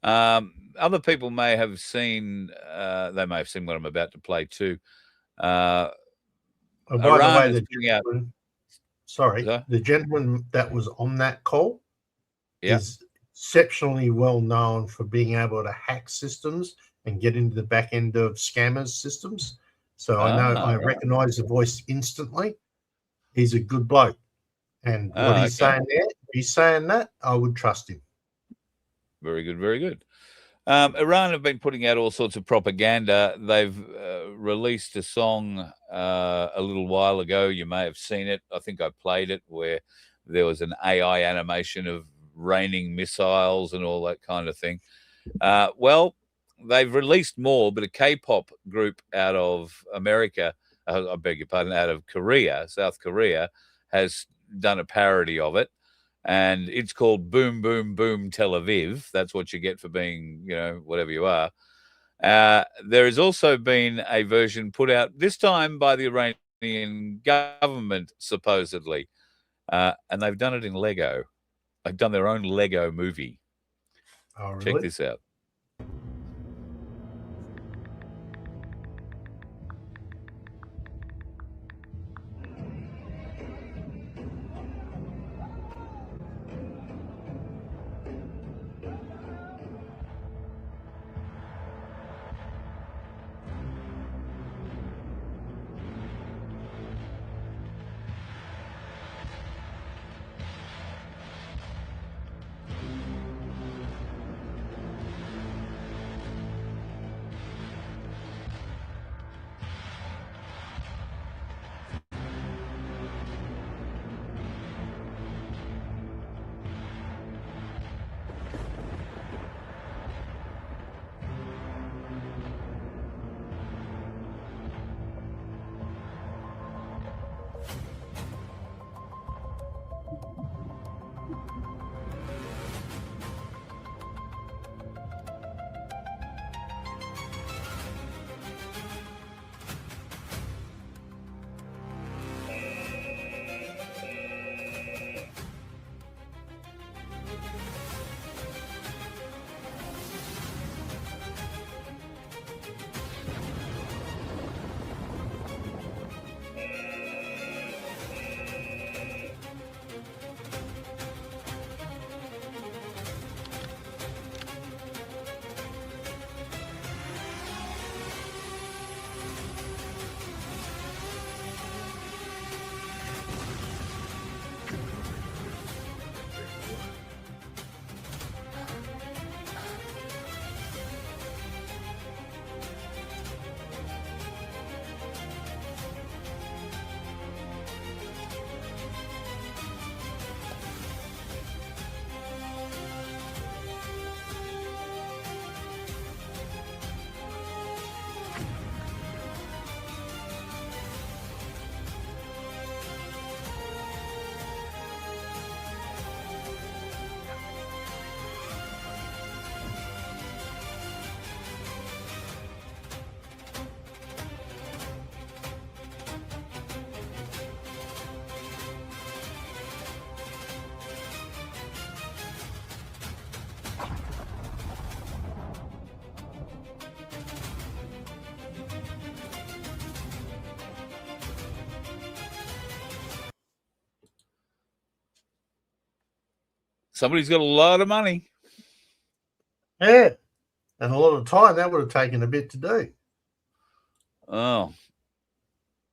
S3: Other people may have seen they may have seen what I'm about to play too.
S4: By the way, the gentleman that was on that call is exceptionally well known for being able to hack systems and get into the back end of scammers' systems. So I recognize the voice instantly. He's a good bloke. And what he's saying there, if he's saying that, I would trust him.
S3: Very good, very good. Iran have been putting out all sorts of propaganda. They've released a song a little while ago. You may have seen it. I think I played it, where there was an AI animation of raining missiles and all that kind of thing. Well, they've released more, but a K-pop group out of America, I beg your pardon, out of Korea, South Korea, has done a parody of it. And it's called Boom, Boom, Boom Tel Aviv. That's what you get for being, whatever you are. There has also been a version put out, this time by the Iranian government, supposedly. And they've done it in Lego. They've done their own Lego movie.
S4: Oh, really?
S3: Check this out. Somebody's got a lot of money.
S4: Yeah. And a lot of time. That would have taken a bit to do.
S3: Oh,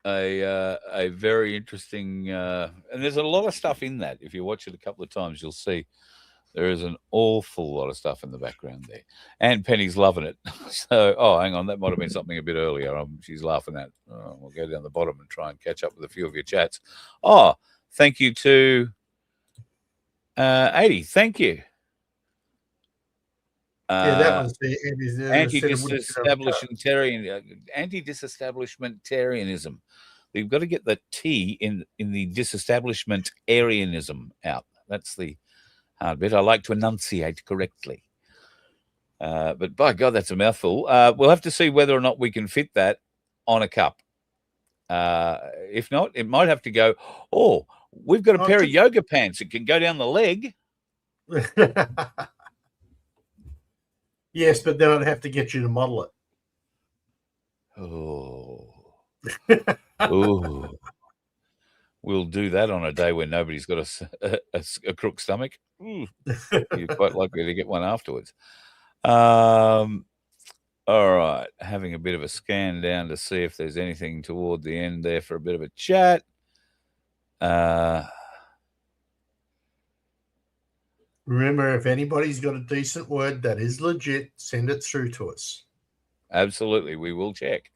S3: a very interesting, and there's a lot of stuff in that. If you watch it a couple of times, you'll see there is an awful lot of stuff in the background there. And Penny's loving it. So, hang on, that might have been something a bit earlier. She's laughing at. We'll go down the bottom and try and catch up with a few of your chats. Oh, thank you to 80. Thank you.
S4: Yeah, that was the
S3: anti-disestablishmentarianism. You've got to get the T in the disestablishmentarianism out. That's the hard bit. I like to enunciate correctly. But by God, that's a mouthful. We'll have to see whether or not we can fit that on a cup. If not, it might have to go, we've got a pair of yoga pants. It can go down the leg.
S4: Yes, but then I'd have to get you to model it.
S3: We'll do that on a day when nobody's got a crook stomach. You're quite likely to get one afterwards. All right, having a bit of a scan down to see if there's anything toward the end there for a bit of a chat.
S4: Remember, if anybody's got a decent word that is legit, send it through to us.
S3: Absolutely, we will check.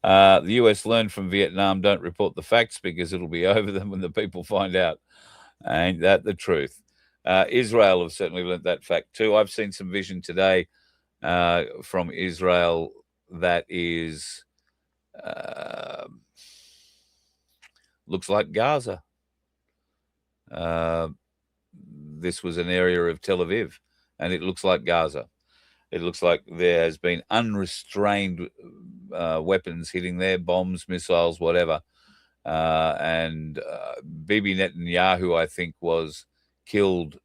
S3: The US learned from Vietnam, don't report the facts because it'll be over them when the people find out. Ain't that the truth? Israel have certainly learned that fact too. I've seen some vision today from Israel that is looks like Gaza. This was an area of Tel Aviv, and it looks like Gaza. It looks like there has been unrestrained weapons hitting there, bombs, missiles, whatever. And Bibi Netanyahu, I think, was killed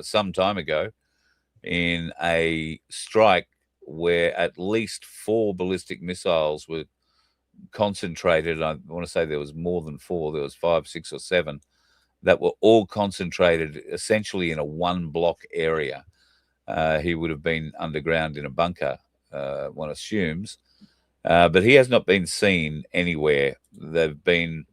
S3: some time ago in a strike where at least 4 ballistic missiles were concentrated. I want to say there was more than 4. There was 5, 6, or 7 that were all concentrated essentially in a 1-block area. He would have been underground in a bunker, one assumes. But he has not been seen anywhere. There've been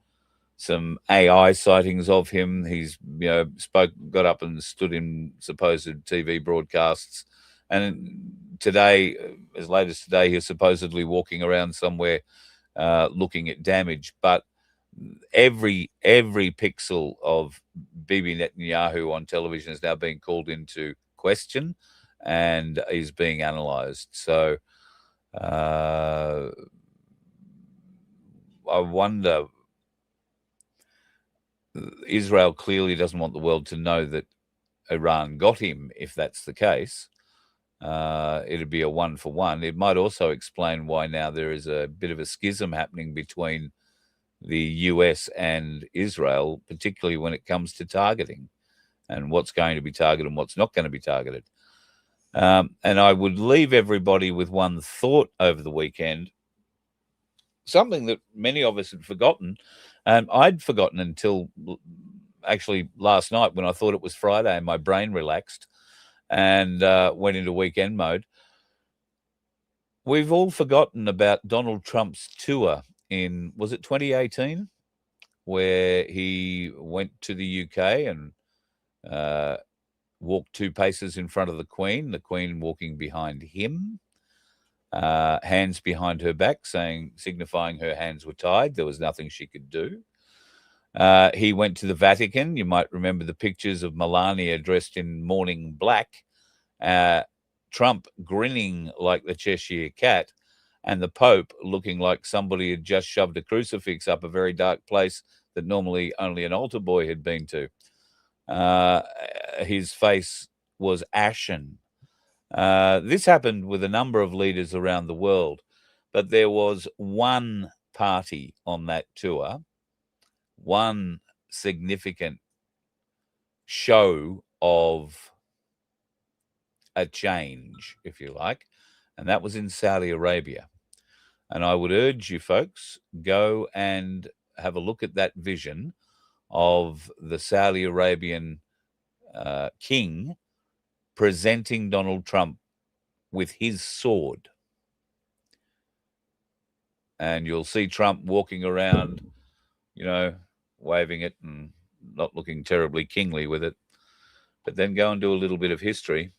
S3: some AI sightings of him. He's, got up and stood in supposed TV broadcasts. And today, as late as today, he's supposedly walking around somewhere looking at damage. But every pixel of Bibi Netanyahu on television is now being called into question and is being analysed. So I wonder, Israel clearly doesn't want the world to know that Iran got him. If that's the case, it'd be a 1-for-1. It might also explain why now there is a bit of a schism happening between the US and Israel, particularly when it comes to targeting and what's going to be targeted and what's not going to be targeted. And I would leave everybody with one thought over the weekend, something that many of us had forgotten. I'd forgotten until actually last night when I thought it was Friday and my brain relaxed and went into weekend mode. We've all forgotten about Donald Trump's tour in, was it 2018, where he went to the UK and walked 2 paces in front of the Queen walking behind him, hands behind her back, signifying her hands were tied. There was nothing she could do. He went to the Vatican. You might remember the pictures of Melania dressed in mourning black, Trump grinning like the Cheshire Cat, and the Pope looking like somebody had just shoved a crucifix up a very dark place that normally only an altar boy had been to. His face was ashen. This happened with a number of leaders around the world, but there was one party on that tour, one significant show of a change, if you like, and that was in Saudi Arabia. And I would urge you folks, go and have a look at that vision of the Saudi Arabian king presenting Donald Trump with his sword. And you'll see Trump walking around, waving it and not looking terribly kingly with it. But then go and do a little bit of history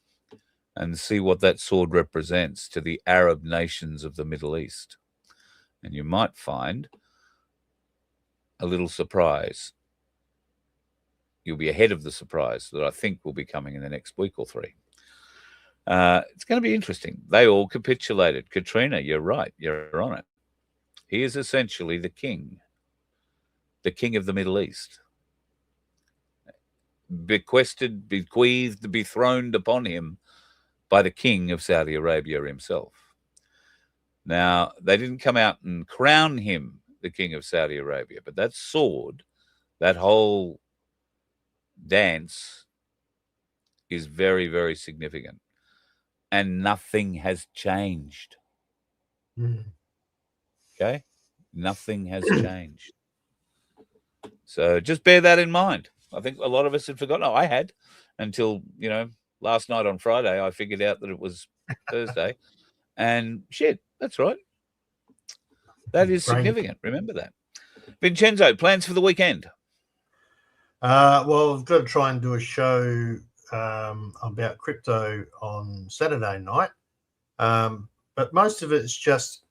S3: and see what that sword represents to the Arab nations of the Middle East. And you might find a little surprise. You'll be ahead of the surprise that I think will be coming in the next week or 3. It's going to be interesting. They all capitulated. Katrina, you're right. You're on it. He is essentially the king of the Middle East. Bequeathed, dethroned upon him by the king of Saudi Arabia himself. Now, they didn't come out and crown him the king of Saudi Arabia, but that sword, that whole dance is very, very significant. And nothing has changed. Okay? Nothing has changed. So just bear that in mind. I think a lot of us had forgotten. I had until, last night on Friday, I figured out that it was Thursday. And shit, that's right. That is significant. Remember that. Vincenzo, plans for the weekend?
S4: Well, I've got to try and do a show about crypto on Saturday night. But most of it's just,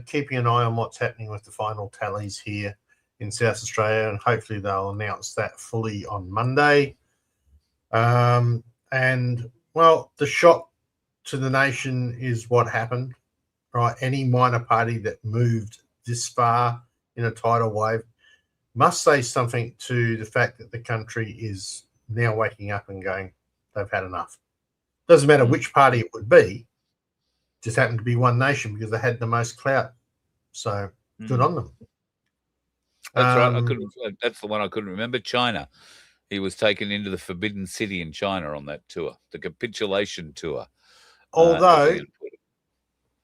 S4: keeping an eye on what's happening with the final tallies here in South Australia, and hopefully they'll announce that fully on Monday. And, well, the shock to the nation is what happened, right? Any minor party that moved this far in a tidal wave must say something to the fact that the country is now waking up and going, they've had enough. Doesn't matter which party it would be, just happened to be One Nation because they had the most clout. So good on them.
S3: That's right. That's the one I couldn't remember. China. He was taken into the Forbidden City in China on that tour, the capitulation tour.
S4: Although,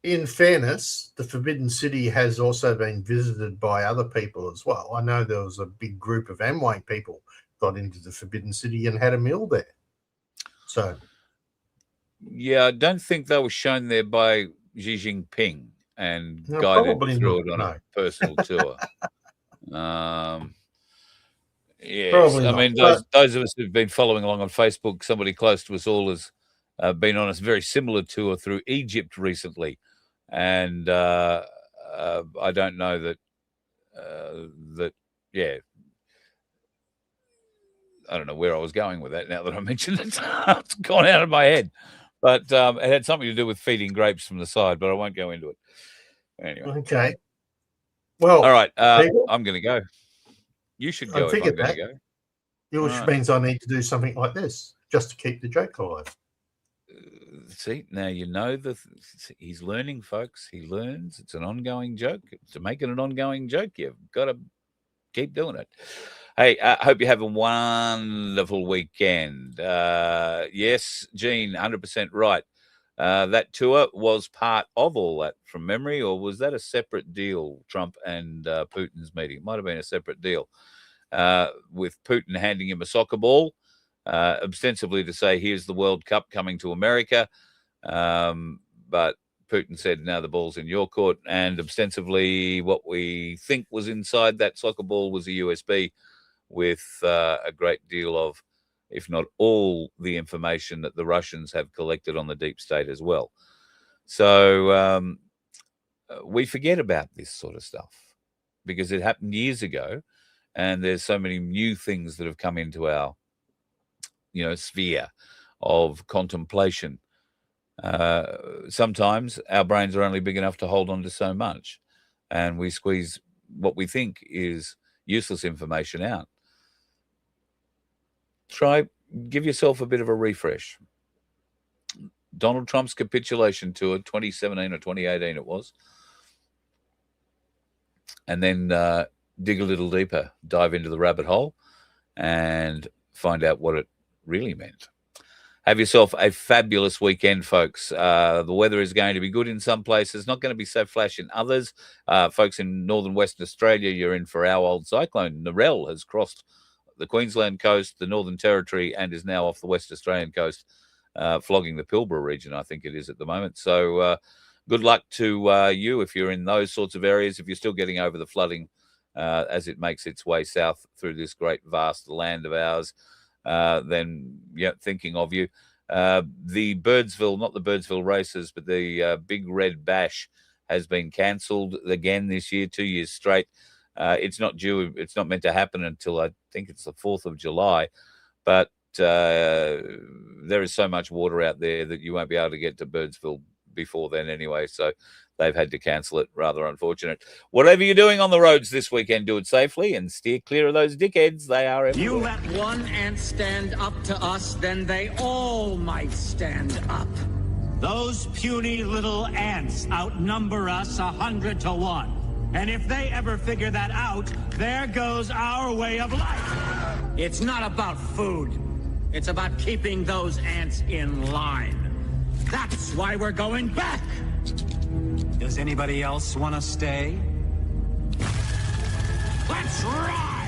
S4: in fairness, the Forbidden City has also been visited by other people as well. I know there was a big group of Amway people got into the Forbidden City and had a meal there. So,
S3: yeah, I don't think they were shown there by Xi Jinping and guided through it on a personal tour. Yes, I mean, those of us who've been following along on Facebook, somebody close to us all has been on a very similar tour through Egypt recently, and I don't know that yeah, I don't know where I was going with that. Now that I mentioned it, it's gone out of my head, but it had something to do with feeding grapes from the side, but I won't go into it anyway.
S4: Okay. Well,
S3: all right, I'm going to go. You should go if I'm going to go.
S4: Which means I need to do something like this just to keep the joke alive.
S3: See, now you know he's learning, folks. He learns. It's an ongoing joke. To make it an ongoing joke, you've got to keep doing it. Hey, I hope you have a wonderful weekend. Yes, Gene, 100% right. That tour was part of all that from memory, or was that a separate deal, Trump and Putin's meeting? It might have been a separate deal with Putin handing him a soccer ball, ostensibly to say, here's the World Cup coming to America. But Putin said, now the ball's in your court. And ostensibly what we think was inside that soccer ball was a USB with a great deal of, if not all, the information that the Russians have collected on the deep state as well. So we forget about this sort of stuff because it happened years ago, and there's so many new things that have come into our, sphere of contemplation. Sometimes our brains are only big enough to hold on to so much, and we squeeze what we think is useless information out. Give yourself a bit of a refresh. Donald Trump's capitulation tour, 2017 or 2018 it was. And then dig a little deeper, dive into the rabbit hole and find out what it really meant. Have yourself a fabulous weekend, folks. The weather is going to be good in some places, not going to be so flash in others. Folks in northern Western Australia, you're in for our old cyclone. Narelle has crossed the Queensland coast, the Northern Territory, and is now off the West Australian coast, flogging the Pilbara region, I think it is at the moment. So good luck to you if you're in those sorts of areas. If you're still getting over the flooding as it makes its way south through this great, vast land of ours, then, thinking of you. The Birdsville, not the Birdsville races, but the Big Red Bash has been cancelled again this year, 2 years straight. It's not due. It's not meant to happen until I think it's the 4th of July. But there is so much water out there that you won't be able to get to Birdsville before then anyway. So they've had to cancel it. Rather unfortunate. Whatever you're doing on the roads this weekend, do it safely and steer clear of those dickheads. They are everywhere.
S6: You let one ant stand up to us, then they all might stand up. Those puny little ants outnumber us 100 to 1. And if they ever figure that out, there goes our way of life. It's not about food. It's about keeping those ants in line. That's why we're going back. Does anybody else want to stay? Let's ride!